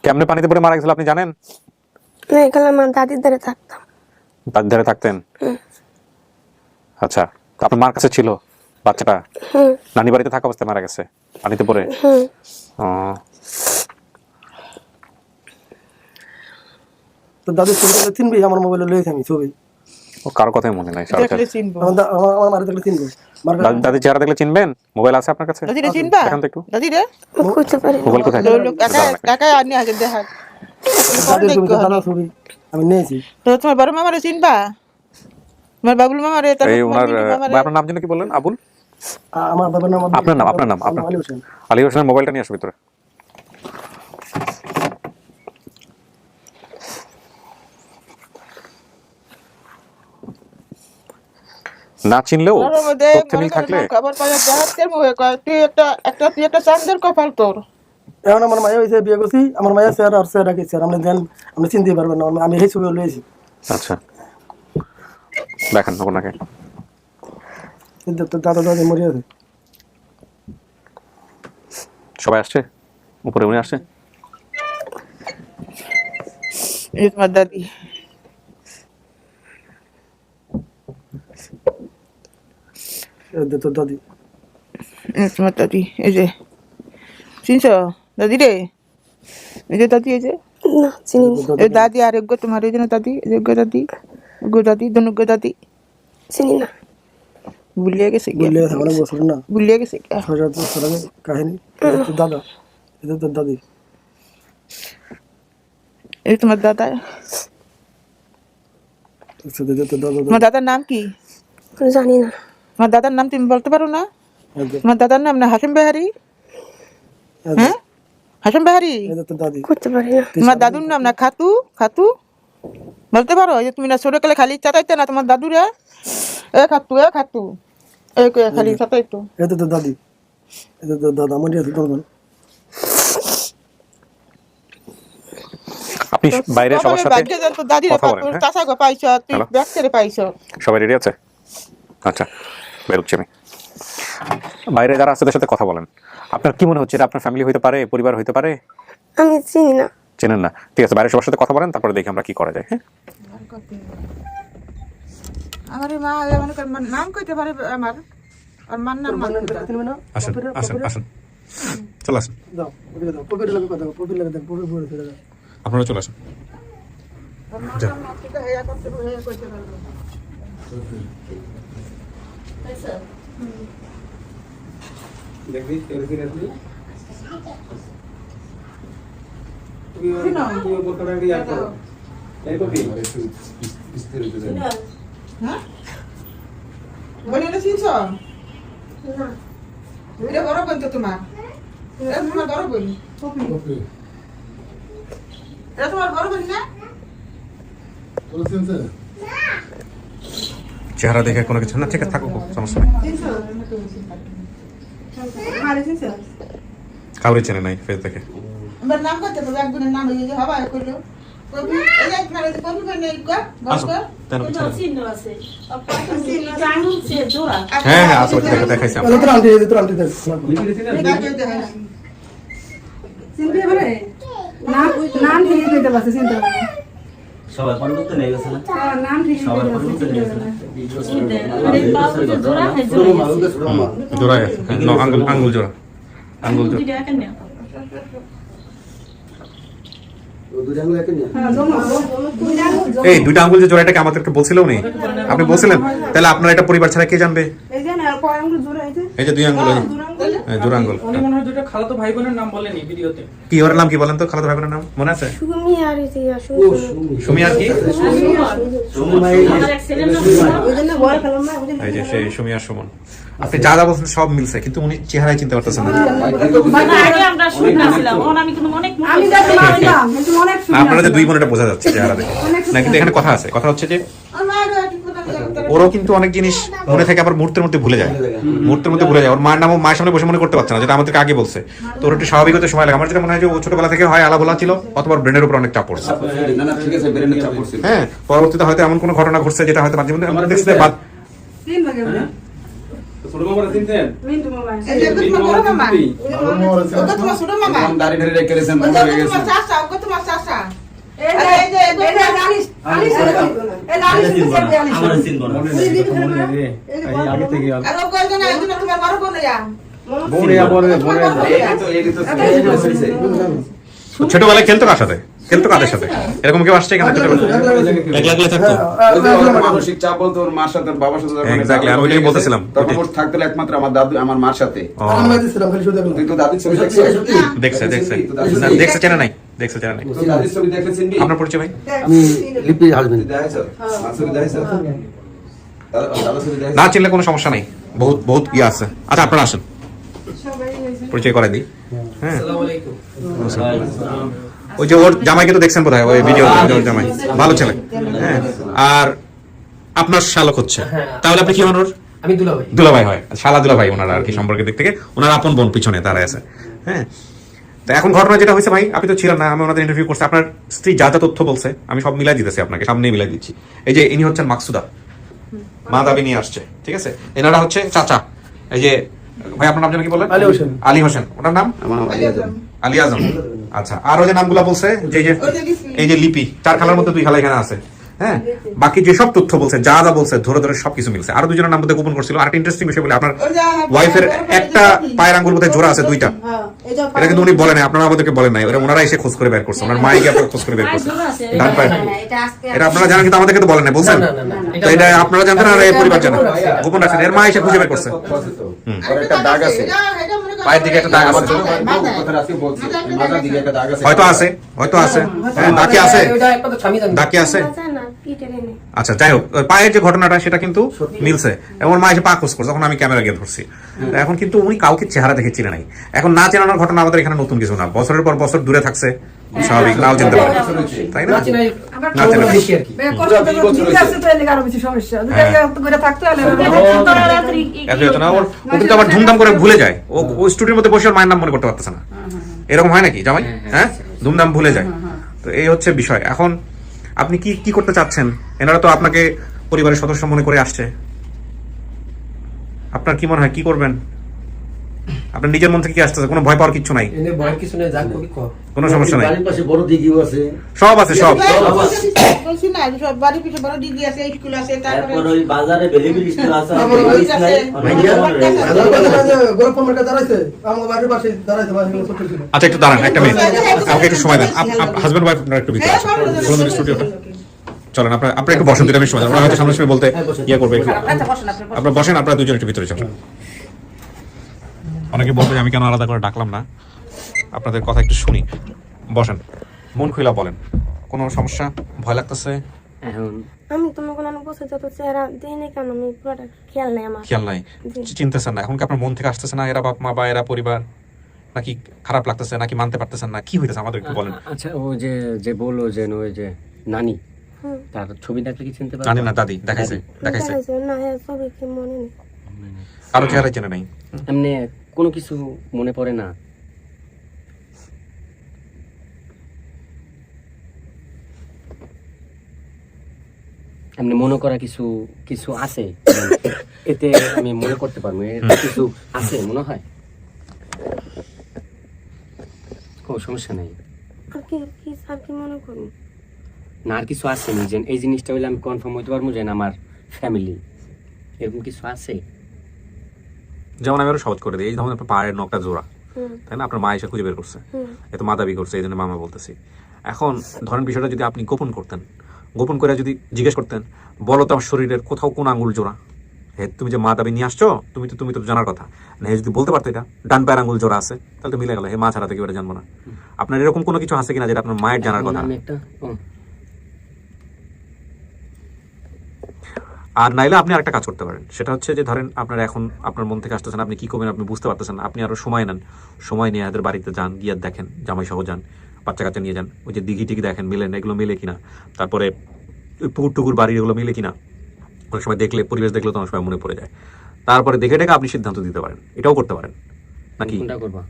[SPEAKER 1] কেমনে পানিতে পড়ে মারা গেছিল আপনি জানেন?
[SPEAKER 11] না, এখানে আমার দাদির ধারে থাকতাম।
[SPEAKER 1] দাদির ধারে থাকতেন? আচ্ছা, আপনার মার কাছে ছিল বাচ্চাটা? নানি বাড়িতে থাকা অবস্থায় মারা গেছে পানিতে পড়ে?
[SPEAKER 2] তো দাদুর ছবিটা চিনবি, আমার মোবাইলে লয়েছি আমি ছবি।
[SPEAKER 1] ও কারো কথাই মনে নাই।
[SPEAKER 2] আমার মারে দেখলে চিনবো।
[SPEAKER 1] দাদি চেহারা দেখলে চিনবেন? মোবাইল আছে আপনার কাছে?
[SPEAKER 2] দাদি রে চিনবা?
[SPEAKER 1] দেখান তো একটু।
[SPEAKER 2] দাদি রে
[SPEAKER 11] কইতে পারি
[SPEAKER 1] মোবাইল কোথায়?
[SPEAKER 2] কাকা আনি আগে দেখা। দাদির ছবি দাদা ছবি আমি নিয়েছি। তো তোমার বড় মামারে চিনবা? আমার বাবুল মামারে?
[SPEAKER 1] এই ওনার আপনার নাম জানেন কি বললেন? আবুল?
[SPEAKER 2] আমার বাবার নাম
[SPEAKER 1] আপনার নাম আলী হোসেন। আলী হোসেনের মোবাইলটা নিয়ে আসো ভিতরে। না চিনলেও তথ্য মিল থাকলে
[SPEAKER 2] খবর পাওয়া জাহাজের মুখে কয় তুই একটা চাঁদের কপাল তোর। এখন আমার মায়া হয়েছে, বিয়ে করছি, আমার মায়া স্যার আর স্যার রাখি স্যার আপনি দেন, আপনি চিনতে পারবেন না, আমি এই ছবি লয়েছি।
[SPEAKER 1] আচ্ছা দেখেন ওনাকে।
[SPEAKER 2] দাদা দাদি মরে আছে।
[SPEAKER 1] সবাই আসছে উপরে, উনি আসছে?
[SPEAKER 2] এই তোমার দাদি। তোর দাদি, তোমার দাদি। এই যে চিনছ দাদি রে? এই যে দাদি, এই যে
[SPEAKER 11] না চিনি না।
[SPEAKER 2] এই দাদি আর এক তোমার এই যে দাদি, যোগ্য দাদি, দাদি, দনুগ্য দাদি
[SPEAKER 11] চিনি না।
[SPEAKER 2] ভুলিয়ে গেছে, ভুলিয়ে গেছে কাহিনী। দাদা, এটা তোর দাদি। এই তোমার দাদা। তোমার দাদার নাম কি?
[SPEAKER 11] জানি না।
[SPEAKER 2] তোমার দাদার নাম তুমি বলতে পারো না? তোমার দাদার নাম না হাসিম বেহারি? হ্যাঁ হাসিম বেহারি
[SPEAKER 11] করতে পারি না।
[SPEAKER 2] তোমার দাদুর নাম না খাতু? খাতু বলতে পারো যে তুমি না ছোটকালে খালি চাটাইতে না তোমার দাদুরে খাতু এই কয়ে খালি চাটাইতো।
[SPEAKER 12] এটা তো দাদি, এটা তো দাদা আমার আছে তখন।
[SPEAKER 1] আপনি বাইরে সবার সাথে
[SPEAKER 2] ভাগ্যে জানতো দাদিরে
[SPEAKER 1] কথা বলেন, হ্যাঁ?
[SPEAKER 2] চাচা গো পাইছো, তুই
[SPEAKER 1] হ্যালো?
[SPEAKER 2] ব্যাগটারে পাইছো।
[SPEAKER 1] সবাই রেডি আছে? আচ্ছা, বেরোচ্ছি আমি। বাইরে যারা আছে তাদের সাথে কথা বলেন। আপনার কি মনে হচ্ছে এটা আপনার ফ্যামিলি হইতে পারে, পরিবার হইতে পারে?
[SPEAKER 11] আমি চিনি না।
[SPEAKER 1] চেনেন না? ঠিক আছে, বাইরে সবার সাথে কথা বলেন, তারপরে দেখি আমরা কি করা যায়। হ্যাঁ,
[SPEAKER 2] আমার মা মনে কর নাম কইতে পারে, আমার আর মান নাম
[SPEAKER 1] আসেন আসেন আসেন, চলে আসেন,
[SPEAKER 12] দাও, ওদিকে দাও, পকেটে লাগে কথা, পকেটে লাগে, পকেটে পড়ে ফেলে দাও।
[SPEAKER 1] আপনারা চলে আসেন। যা।
[SPEAKER 9] দেখবি এরকম আসলি তুমি বোতলটা দিয়ে আসো এই কপি বিস্তারিত জানি
[SPEAKER 2] হ্যাঁ বলে চিনছো না? এটা বড় বোন তো তোমার, এটা তোমার বড় বোন, এটা তোমার বড় বোন না?
[SPEAKER 1] চেহারা দেখে কোনো কিছু না, ঠিক আছে, থাকুক, সমস্যা নেই। কাউরে চেনে নাই ফেস দেখে।
[SPEAKER 2] আমার নাম করতে হবে, একজনের নাম এই যে হবা করলো কবি, এই যে মানে কবি মানে গো বসো।
[SPEAKER 1] হ্যাঁ হ্যাঁ, আসলে দেখাইছি আমরা।
[SPEAKER 12] তোর আন্টি, তোর আন্টি দেখ।
[SPEAKER 3] চিনতে পারে নাম ঠিক দিতে পারছে, চিনতে পারে
[SPEAKER 6] সবাই পরিবর্তন হয়ে গেছে না?
[SPEAKER 3] নাম ঠিক
[SPEAKER 6] সবার পরিবর্তন হয়ে গেছে না?
[SPEAKER 1] জোড়ায় আছে, আঙ্গুল জোড়া, আঙ্গুল জোড়া। এই দুইটা আঙ্গুল যে জোড়াটাকে আমাদেরকে বলছিলেও নেই, আপনি বলছিলেন, তাহলে আপনার এটা পরিবার ছাড়া কে জানবে?
[SPEAKER 3] এই যে না কয় আঙ্গুল জোড়া আছে,
[SPEAKER 1] এই যে দুই আঙ্গুল, জোড়া আঙ্গুল।
[SPEAKER 7] উনি মনে হয় দুটো খালাতো ভাই বোনের নাম বলেনি ভিডিওতে।
[SPEAKER 1] কি ওর নাম কি বলেন তো? খালাতো ভাই বোনের নাম মনে আছে?
[SPEAKER 11] সুমি আর ইয়া
[SPEAKER 1] সুমি আর কি?
[SPEAKER 3] ওই জন্য বড় খেলাম না, ওই জন্য
[SPEAKER 1] এই যে সেই সুমি আর সুমন। আপনি যা যা বলছেন সব মিলছে, কিন্তু উনি চেহারায় চিনতে পারতেছেন না।
[SPEAKER 3] আমি যাকে মারলাম কিন্তু অনেক সুন্দর।
[SPEAKER 1] আপনারা যে দুই বোন এটা বোঝা যাচ্ছে চেহারা দেখে না, কিন্তু এখানে কথা আছে। কথা হচ্ছে যে ওরও কিন্তু অনেক জিনিস মনে থেকে আবার মুহূর্তের মধ্যে ভুলে যায়, মুহূর্তের মধ্যে ভুলে যায়। ওর মায়ের নাম ও মায়ের সামনে বসে মনে করতে পারছে না, যেটা আমাদেরকে আগে বলছে। তো ওর একটু স্বাভাবিক হতে সময় লাগে। আমার যেটা মনে হয় যে ও ছোটবেলা থেকে হয় আলা বলা ছিল, অথবা ব্রেনের উপর অনেক চাপ পড়ছে।
[SPEAKER 9] না না ঠিক আছে ব্রেনের চাপ পড়ছে।
[SPEAKER 1] হ্যাঁ, পরবর্তীতে হয়তো এমন কোনো ঘটনা ঘটছে যেটা হয়তো মাঝে মধ্যে আমরা দেখছি বাদ।
[SPEAKER 3] তিন ভাগে বলে
[SPEAKER 9] ছোট মামারা চিনতেন?
[SPEAKER 3] মিন্টু মামা
[SPEAKER 2] এই যে তোমার বড় মামা, ওটা তোমার ছোট মামা,
[SPEAKER 9] নাম দাড়ি ধরে রেখে গেছেন বড়
[SPEAKER 2] ওটা
[SPEAKER 9] হয়ে গেছে।
[SPEAKER 2] তোমার চাচা, ওটা তোমার চাচা।
[SPEAKER 3] এই যে আলিশ আলিশ এই আলিশ থেকে আলিশ
[SPEAKER 6] আমরা চিনব না।
[SPEAKER 7] আগে থেকে
[SPEAKER 2] আর ও কয়জন একজন তোমার বড় বোন ইয়া
[SPEAKER 9] এই তো হইছে।
[SPEAKER 1] ছোটবেলায় খেলতো কার সাথে? খেলতো কাদের সাথে? এরকম কেউ আসছে এখানে ছোটবেলায়? একলা একলা থাকতো?
[SPEAKER 9] ওই যে ওর মানসিক চাপ বলতো ওর মার সাথে ওর বাবার সাথে যখন
[SPEAKER 1] Exactly, আমি ওইটাই বলতেছিলাম।
[SPEAKER 9] তখন ওর থাকতো একমাত্র আমার দাদু আমার মার সাথে।
[SPEAKER 12] আমি দিছিলাম খালি শুধু দেখলাম।
[SPEAKER 9] তুই তো দাদির ছবি দেখছিস?
[SPEAKER 1] দেখছে না, দেখছে চেনা নাই, দেখছে চেনা নাই।
[SPEAKER 9] তুই দাদির ছবি দেখলে চিনবি?
[SPEAKER 1] আপনার পরিচয় ভাই?
[SPEAKER 12] আমি লিপি হাজবেন্ড।
[SPEAKER 9] তুই দেখাইছো? মার ছবি দেখাইছো? দাদার ছবি দেখাইছো?
[SPEAKER 1] না চিনলে কোনো সমস্যা নাই, বহুত বহুত ইয়ে আছে। আচ্ছা আপনারা আসেন, পরিচয় করে দিই। হ্যাঁ, ওই যে ওর জামাইকে তো দেখছেন বোধহয় ওই ভিডিও, জামাই ভালো ছেলে। হ্যাঁ, আর আপনার শালক হচ্ছে, তাহলে আপনি কি হন? ওর
[SPEAKER 4] আমি দুলাভাই।
[SPEAKER 1] দুলাভাই হয়, শালা দুলাভাই ওনারা আর কি সম্পর্কের দিক থেকে। ওনার আপন বোন পিছনে তারা আছে। হ্যাঁ, তো এখন ঘটনা যেটা হয়েছে ভাই, আপনি তো ছিলেন না, আমি ওনাদের ইন্টারভিউ করছি। আপনার স্ত্রী যা যা তথ্য বলছে আমি সব মিলাই দিতেছি আপনাকে, সামনে মিলাই দিচ্ছি। এই যে ইনি হচ্ছেন মাকসুদা, মা দাবি নিয়ে আসছে, ঠিক আছে? এনারা হচ্ছে চাচা। এই যে ভাই আপনার নাম যেন কি বলেন?
[SPEAKER 12] আলী হোসেন।
[SPEAKER 1] আলী হোসেন, ওনার নাম
[SPEAKER 9] আমার নাম আলী আজম।
[SPEAKER 1] আলী আজম। আচ্ছা, আরো যে নামগুলো বলছে, যে এই যে লিপি, 4 খালার মধ্যে 2 খালা এখানে আছে। হ্যাঁ, বাকি যেসব তথ্য বলছে, যা যা বলছে ধরে ধরে সবকিছু মিলছে। আরো 2 জনের নাম মধ্যে গোপন করছিল। আর একটা ইন্টারেস্টিং বিষয় বলে, আপনার ওয়াইফের একটা পায়ের আঙ্গুল বোধহয় জোড়া আছে, 2টা। এটা কিন্তু উনি বলেন নাই, আপনারা আমাদেরকে বলেন নাই, ওনারা এসে খোঁজ করে বের করছে। ওনার মাই গিয়ে খোঁজ করে বের করছে ডান পায়ে। এটা আপনারা জানেন, কিন্তু আমাদেরকে তো বলেন নাই, বলছেন? তো এটা আপনারা জানতেন আর এই পরিবার জানেন, গোপন রাখছেন। এর মা এসে খুঁজে বের করছে।
[SPEAKER 9] ওর একটা দাগ আছে
[SPEAKER 1] পায়ের দিকে একটা দাগ আছে,
[SPEAKER 9] কথা আজকে বলছি মাথার দিকে একটা দাগ আছে।
[SPEAKER 1] হয়তো আছে, হয়তো আছে। হ্যাঁ, দাগ কি আছে?
[SPEAKER 4] ওইটা একমাত্র স্বামী জানে।
[SPEAKER 1] দাগ কি আছে?
[SPEAKER 11] না ইটের এনে
[SPEAKER 1] আচ্ছা যাই হোক, ওই পায়ের যে ঘটনাটা সেটা কিন্তু মিলছে, এবং ওর মা এসে পা খোঁজ করছে, তখন আমি ক্যামেরা গিয়ে ধরছি। এখন কিন্তু উনি কাউকে চেহারা দেখে চিনে নাই। এখন না চেনানোর ঘটনা আমাদের এখানে নতুন কিছু না, বছরের পর বছর দূরে থাকছে, স্বাভাবিক নাও চিনতে পারে, তাই না?
[SPEAKER 4] না চেনাই
[SPEAKER 1] না চেনা
[SPEAKER 4] বেশি আর কি।
[SPEAKER 1] এত যেত না, ও কিন্তু আবার ধুমধাম করে ভুলে যায়, ও স্টুডিওর মধ্যে বসে ওর মায়ের নাম মনে করতে পারতেছে না। এরকম হয় নাকি জামাই? হ্যাঁ, ধুমধাম ভুলে যায়। তো এই হচ্ছে বিষয়। এখন আপনি কি কি করতে চাচ্ছেন? এনারা তো আপনাকে পরিবারের সদস্য মনে করে আসছে, আপনার কি মনে হয় কি করবেন? আপনার নিজের মন থেকে কি আসতেছে? কোনো ভয় পাওয়ার কিছু নাই,
[SPEAKER 4] এনে ভয়ের কিছু নেই, যা কবি কর।
[SPEAKER 1] কোনো সমস্যা নাই,
[SPEAKER 12] বাড়ির পাশে বড় দিঘিও আছে,
[SPEAKER 1] সব আছে, সব
[SPEAKER 2] বলছি না সব বাড়ি পিছনে বড় দিদি আছে, স্কুল আছে, তারপরে
[SPEAKER 6] তারপর ওই বাজারে বেলিবিল স্কুল আছে,
[SPEAKER 2] আমার
[SPEAKER 6] ওই
[SPEAKER 2] বাড়ি আছে।
[SPEAKER 12] গরম পমেটা দাঁড়াইছে আমার বাড়ির পাশে দাঁড়াইছে, বাড়ির ছোট ছিল।
[SPEAKER 1] আচ্ছা একটু দাঁড়ান, একটা মিনিট, আমাকে একটু সময় দেন। হাজবেন্ড ওয়াইফ আপনারা একটু ভিতরে আসেন, বলুন স্টুডিওটা চলেন, আপনারা একটু বসেন, দুটো মিনিট সময় দেন, ওরা হয়তো সামনে সামনে বলতে ইয়ে করবে, একটু আপনারা বসেন, আপনারা দুজন একটু ভিতরে চলেন। অনেকে বলবে যে আমি কেন আলাদা করে ডাকলাম না, আপনাদের কথা একটু শুনি। বসেন, মন খুলা বলেন, কোনো সমস্যা? ভয় লাগতেছে?
[SPEAKER 11] আমি তোমাকে অনেক বছর যত চেহারা দিইনি কেন, আমি পুরোটা খেয়াল নেই আমার।
[SPEAKER 1] খেয়াল নাই, চিনতেছেন না? এখন কি আপনার মন থেকে আসতেছে না এরা বাপ মা বা এরা পরিবার, নাকি খারাপ লাগতেছে, নাকি মানতে পারতেছেন না, কি হইতেছে আমাদের একটু বলেন।
[SPEAKER 4] আচ্ছা, ও যে বললো যে ওই যে নানি, তার ছবি দেখলে কি চিনতে পারবে?
[SPEAKER 1] জানি না, দাদি দেখাইছে?
[SPEAKER 11] দেখাইছে না, হ্যাঁ ছবি কি মনে নেই,
[SPEAKER 1] কারো চেহারা চেনে নাই?
[SPEAKER 4] এমনি কোনো কিছু মনে পড়ে না? এমনি মনে করা কিছু কিছু আছে, এতে আমি মনে করতে পারবো কিছু আছে মনে হয়, কোনো সমস্যা নাই।
[SPEAKER 11] আর কি কি আর কি মনে করুন
[SPEAKER 4] না, আর কিছু আছে নি যে এই জিনিসটা হইলে আমি কনফার্ম হইতে পারবো যে না আমার ফ্যামিলি, এরকম কিছু আছে?
[SPEAKER 1] যেমন আমি আরো সহজ করে দিই, এই ধরুন আপনার পায়ের নখটা জোড়া, তাই না? আপনার মা এসে খুঁজে বের করছে, এত মা দাবি করছে, এই জন্য মামা বলতেছি। এখন ধরেন বিষয়টা যদি আপনি গোপন করতেন, গোপন করে যদি জিজ্ঞেস করতেন, বলো তো আমার শরীরের কোথাও কোন আঙ্গুল জোড়া? হ্যাঁ, তুমি যে মা দাবি নিয়ে আসছো, তুমি তো জানার কথা না। যদি বলতে পারতো এটা ডান পায়ের আঙ্গুল জোড়া আছে, তাহলে তো মিলে গেল, হে মা ছাড়া থেকে ওটা জানবো না। আপনার এরকম কোনো কিছু আছে কিনা যেটা আপনার মায়ের জানার কথা?
[SPEAKER 4] আমি একটা
[SPEAKER 1] আর নাইলে আপনি আরেকটা কাজ করতে পারেন, সেটা হচ্ছে যে ধরেন আপনার এখন আপনার মন থেকে আসতেছেন, আপনি কি করবেন আপনি বুঝতে পারতেছেন, আপনি আরো সময় নেন, সময় নিয়ে এদের বাড়িতে যান, গিয়ে দেখেন, জামাই সহ যান, বাচ্চা কাচ্চা নিয়ে যান, ওই যে দিঘি টিঘি দেখেন মিলেন, এগুলো মিলে কিনা, তারপরে পুকুর টুকুর বাড়ি এগুলো মিলে কিনা, অনেক সময় দেখলে পরিবেশ দেখলে তো অনেক সময় মনে পড়ে যায়। তারপরে দেখে দেখে আপনি সিদ্ধান্ত দিতে পারেন, এটাও করতে পারেন নাকি?
[SPEAKER 4] কোনটা করবা?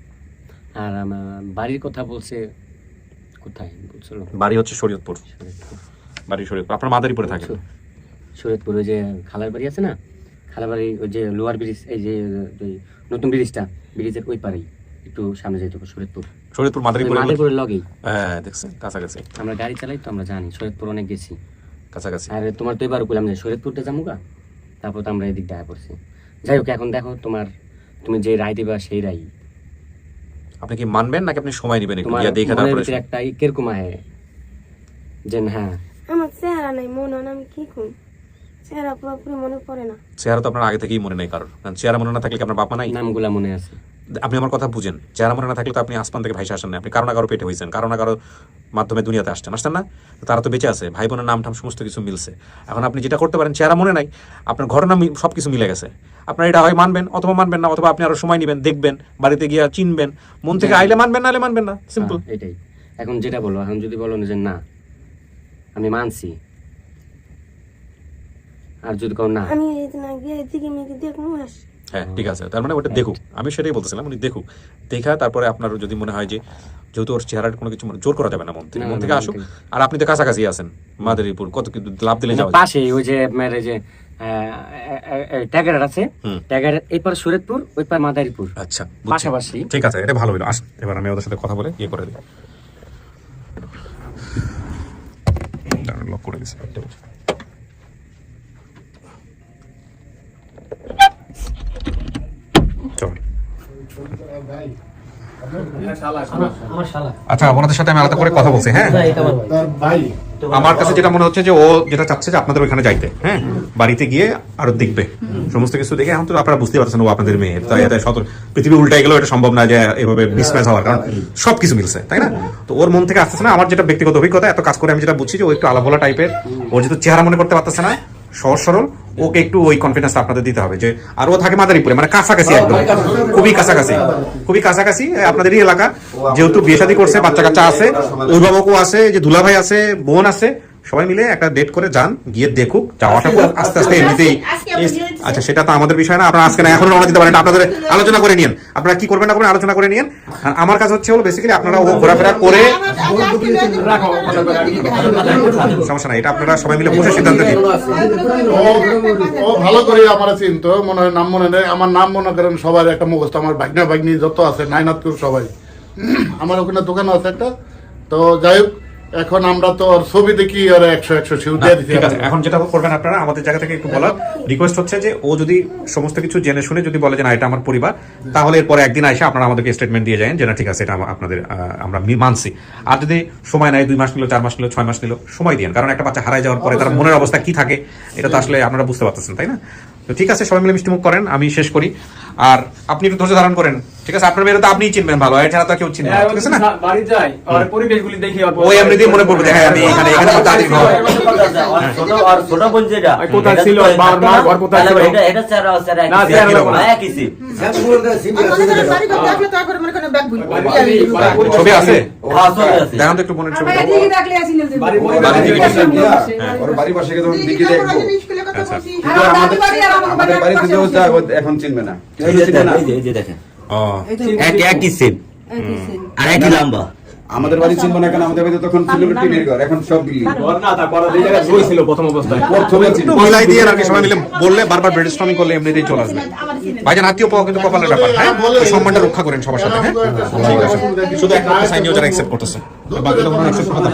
[SPEAKER 4] আর আমার বাড়ির কথা বলছে, কোথায় বলছিল?
[SPEAKER 1] বাড়ি হচ্ছে শরীয়তপুর, বাড়ি শরীয়তপুর। আপনার মাদারীপুরে থাকেন?
[SPEAKER 4] শরীয়তপুর ওই যে খালার বাড়ি আছে না, খালার বাড়ি ওই যে লোয়ার ব্রিজ, এই যে নতুন ব্রিজটা, ব্রিজের ওই পারেই একটু সামনে যেতে হবে
[SPEAKER 1] শরীয়তপুর মাদারীপুরের
[SPEAKER 4] লগেই।
[SPEAKER 1] হ্যাঁ দেখছেন, কাছাকাছি।
[SPEAKER 4] আমরা গাড়ি চালাই তো আমরা জানি, শরীয়তপুর অনেক গেছি,
[SPEAKER 1] কাছাকাছি।
[SPEAKER 4] আর তোমার তো এবার বললাম যে শরীয়তপুরটা যাবো, তারপর তো আমরা এদিক দেখা পড়ছি। যাই হোক, এখন দেখো তুমি যে রায় দিবা সেই রায়
[SPEAKER 1] আপনি কি মানবেন নাকি আপনি সময় নেবেন একটু
[SPEAKER 4] তোমার
[SPEAKER 1] দেখে
[SPEAKER 4] মনের
[SPEAKER 1] তারপরে?
[SPEAKER 4] ভিতরে একটা কিরকম আহে যে হ্যাঁ
[SPEAKER 11] আমার চেহারা নাই, মনে হয় না, আমি কি করব, চেহারা পুরোপুরি মনে পড়ে না।
[SPEAKER 1] চেহারা তো আপনার আগে থেকেই মনে নেই কারণ, চেহারা মনে না থাকলে কি আপনার বাবা নাই?
[SPEAKER 4] নামগুলা মনে আছে।
[SPEAKER 1] আপনি আমার কথা বুঝেন, চেহারা মনে না থাকলে তো আপনি আসমান থেকে ভাইসে আসেন না, আপনি কারো না কারো পেটে হয়েছেন, কারো না কারো মাধ্যমে দুনিয়াতে আসছেন না? তারা তো বেঁচে আছে, ভাই বোনের নাম টাম সমস্ত কিছু মিলছে। এখন আপনি যেটা করতে পারেন, চেহারা মনে নাই, আপনার ঘরের নাম সবকিছু মিলে গেছে, আপনার এটা হয় মানবেন অথবা মানবেন না, অথবা আপনি আরো সময় নেবেন, দেখবেন, বাড়িতে গিয়ে চিনবেন, মন থেকে আইলে মানবেন, না আইলে মানবেন না, সিম্পল
[SPEAKER 4] এটাই। এখন যেটা বলো, এখন যদি বলো যে না আমি মানছি, আর যদি কও না
[SPEAKER 11] আমি এই না গিয়ে এদিকে মেয়েকে দেখবো আসি।
[SPEAKER 1] হ্যাঁ ঠিক আছে, তার মানে ওটা দেখুক, আমি সেটাই বলতেছিলাম, উনি দেখুক, দেখা তারপরে আপনার যদি মনে হয় যে যেহেতু ওর চেহারার কোনো কিছু জোর করা যাবে না, মন থেকে আসুক। আর আপনি তো কাছাকাছি আছেন, মাদারীপুর কত কিন্তু লাভ দিলে যাওয়া
[SPEAKER 4] পাশে, ওই যে আপনার যে ট্যাগার আছে, ট্যাগার এই পার শরীয়তপুর, ওই পার মাদারীপুর,
[SPEAKER 1] আচ্ছা
[SPEAKER 4] পাশাপাশি।
[SPEAKER 1] ঠিক আছে, এটা ভালো হলো। আসুন এবার আমি ওদের সাথে কথা বলে ইয়ে করে দিই, লক করে দিচ্ছি। আচ্ছা ওনাদের সাথে আমি আলাদা করে কথা বলছি। হ্যাঁ
[SPEAKER 12] ভাই
[SPEAKER 1] আমার কাছে যেটা মনে হচ্ছে যে ও যেটা চাচ্ছে যে আপনাদের ওইখানে যাইতে, হ্যাঁ, বাড়িতে গিয়ে আরো দেখবে সমস্ত কিছু দেখে। এখন তো আপনারা বুঝতে পারছেন ও আপনাদের মেয়ে, তাই এত শত পৃথিবী উল্টাই গেলেও এটা সম্ভব না যে এভাবে মিসম্যাচ হওয়ার, কারণ সবকিছু মিলছে, তাই না? তো ওর মন থেকে আসতেছে না। আমার যেটা ব্যক্তিগত অভিজ্ঞতা, এত কাজ করে আমি যেটা বুঝছি যে ও একটু আলাভোলা টাইপের, ওর যেহেতু চেহারা মনে করতে পারতেছে না, সহজ সরল, ওকে একটু ওই কনফিডেন্সটা আপনাদের দিতে হবে যে, আর ও থাকে মাদারীপুরে, মানে কাছাকাছি, একদম খুবই কাছাকাছি, খুবই কাছাকাছি আপনাদেরই এলাকা। যেহেতু বিয়ে শাদী করছে, বাচ্চা কাচ্চা আছে, অভিভাবকও আছে, যে দুলাভাই আছে, বোন আছে, সবাই মিলে একটা ডেট করে যান, গিয়ে দেখুক। যাওয়াটা আস্তে আস্তে এমনিতেই, আচ্ছা সেটা তো আমাদের বিষয় না, আপনারা আজকে না এখন রওনা দিতে পারেন, আপনাদের আলোচনা করে নিন আপনারা কি করবেন না করবেন, আলোচনা করে নিন। আর আমার কাজ হচ্ছে হলো বেসিক্যালি আপনারা ও ঘোরাফেরা করে, সমস্যা নাই, এটা আপনারা সবাই মিলে বসে সিদ্ধান্ত নিন।
[SPEAKER 8] ও ভালো করে আমার চিনতো, মনে হয় নাম মনে নেই, আমার নাম মনে করেন সবার একটা মুখস্থ, আমার ভাগ্না ভাগ্নি যত আছে নাইনাথপুর সবাই, আমার ওখানে দোকান আছে একটা। তো যাই হোক, এখন আমরা তো ওর ছবি দেখি আর 100 শিউ দিয়ে দিচ্ছি।
[SPEAKER 1] ঠিক আছে, এখন যেটা করবেন আপনারা আমাদের জায়গা থেকে একটু বলার রিকোয়েস্ট হচ্ছে যে ও যদি সমস্ত কিছু জেনে শুনে যদি বলে যে না এটা আমার পরিবার, তাহলে এরপরে একদিন এসে আপনারা আমাদেরকে স্টেটমেন্ট দিয়ে যান যে না ঠিক আছে এটা আপনাদের আমরা মানছি। আর যদি সময় নাই, 2 মাস নিল, 4 মাস নিল, 6 মাস নিল, সময় দিন, কারণ একটা বাচ্চা হারায় যাওয়ার পরে তার মনের অবস্থা কি থাকে এটা তো আসলে আপনারা বুঝতে পারতেছেন, তাই না? তো ঠিক আছে, সবাই মিলে মিষ্টিমুখ করেন, আমি শেষ করি। আর আপনি একটু ধৈর্য ধারণ করেন, ঠিক আছে? আপনার মেয়েরা তো আপনিই চিনবেন ভালো, এছাড়া তো কেউ চিনবে না, ঠিক আছে না?
[SPEAKER 7] বাড়ি যাই আর পরিবেশগুলি দেখি
[SPEAKER 1] ওই এমনিতেই মনে পড়বে যে হ্যাঁ আমি এখানে তো দাদির ঘর।
[SPEAKER 6] ছোট বোন যেটা
[SPEAKER 7] কোথায় ছিল, বাবার মা ঘর কোথায় ছিল,
[SPEAKER 6] এটা স্যার
[SPEAKER 7] না, স্যার
[SPEAKER 6] একই সিম।
[SPEAKER 1] ছবি আছে,
[SPEAKER 6] হ্যাঁ, ছবি আছে।
[SPEAKER 1] দেখান তো একটু বোনের ছবি।
[SPEAKER 9] ওর বাড়ির পাশে গিয়ে যখন দিকে দেখবো, কিন্তু আমাদের বাড়িতে যে ও যায়, ও এখন চিনবে না,
[SPEAKER 6] এই যে দেখেন, এই যে দেখেন,
[SPEAKER 1] ও
[SPEAKER 6] একই সিম আর একই লম্বা।
[SPEAKER 9] আমাদের বাড়ি চিনবো না কেন? আমাদের বাড়িতে তখন ছিল টিনের ঘর, এখন সব বিল্ডিং।
[SPEAKER 7] না, তারপর এই জায়গায় বই ছিল প্রথম অবস্থায়।
[SPEAKER 9] প্রথমে
[SPEAKER 1] একটু মিলাই দিয়ে আর কি সবাই মিলে বললে, বারবার ব্রেডস্টর্মিং করলে এমনিতেই চলে আসবে। ভাইজান আত্মীয় পাওয়া কিন্তু কপালের ব্যাপার, হ্যাঁ, ওই সম্মানটা রক্ষা করেন সবার সাথে, হ্যাঁ ঠিক আছে। শুধু একটা সাইন নিয়ে যারা অ্যাকসেপ্ট করতেছে, বাকিটা কোনো অ্যাকসেপ্ট করতে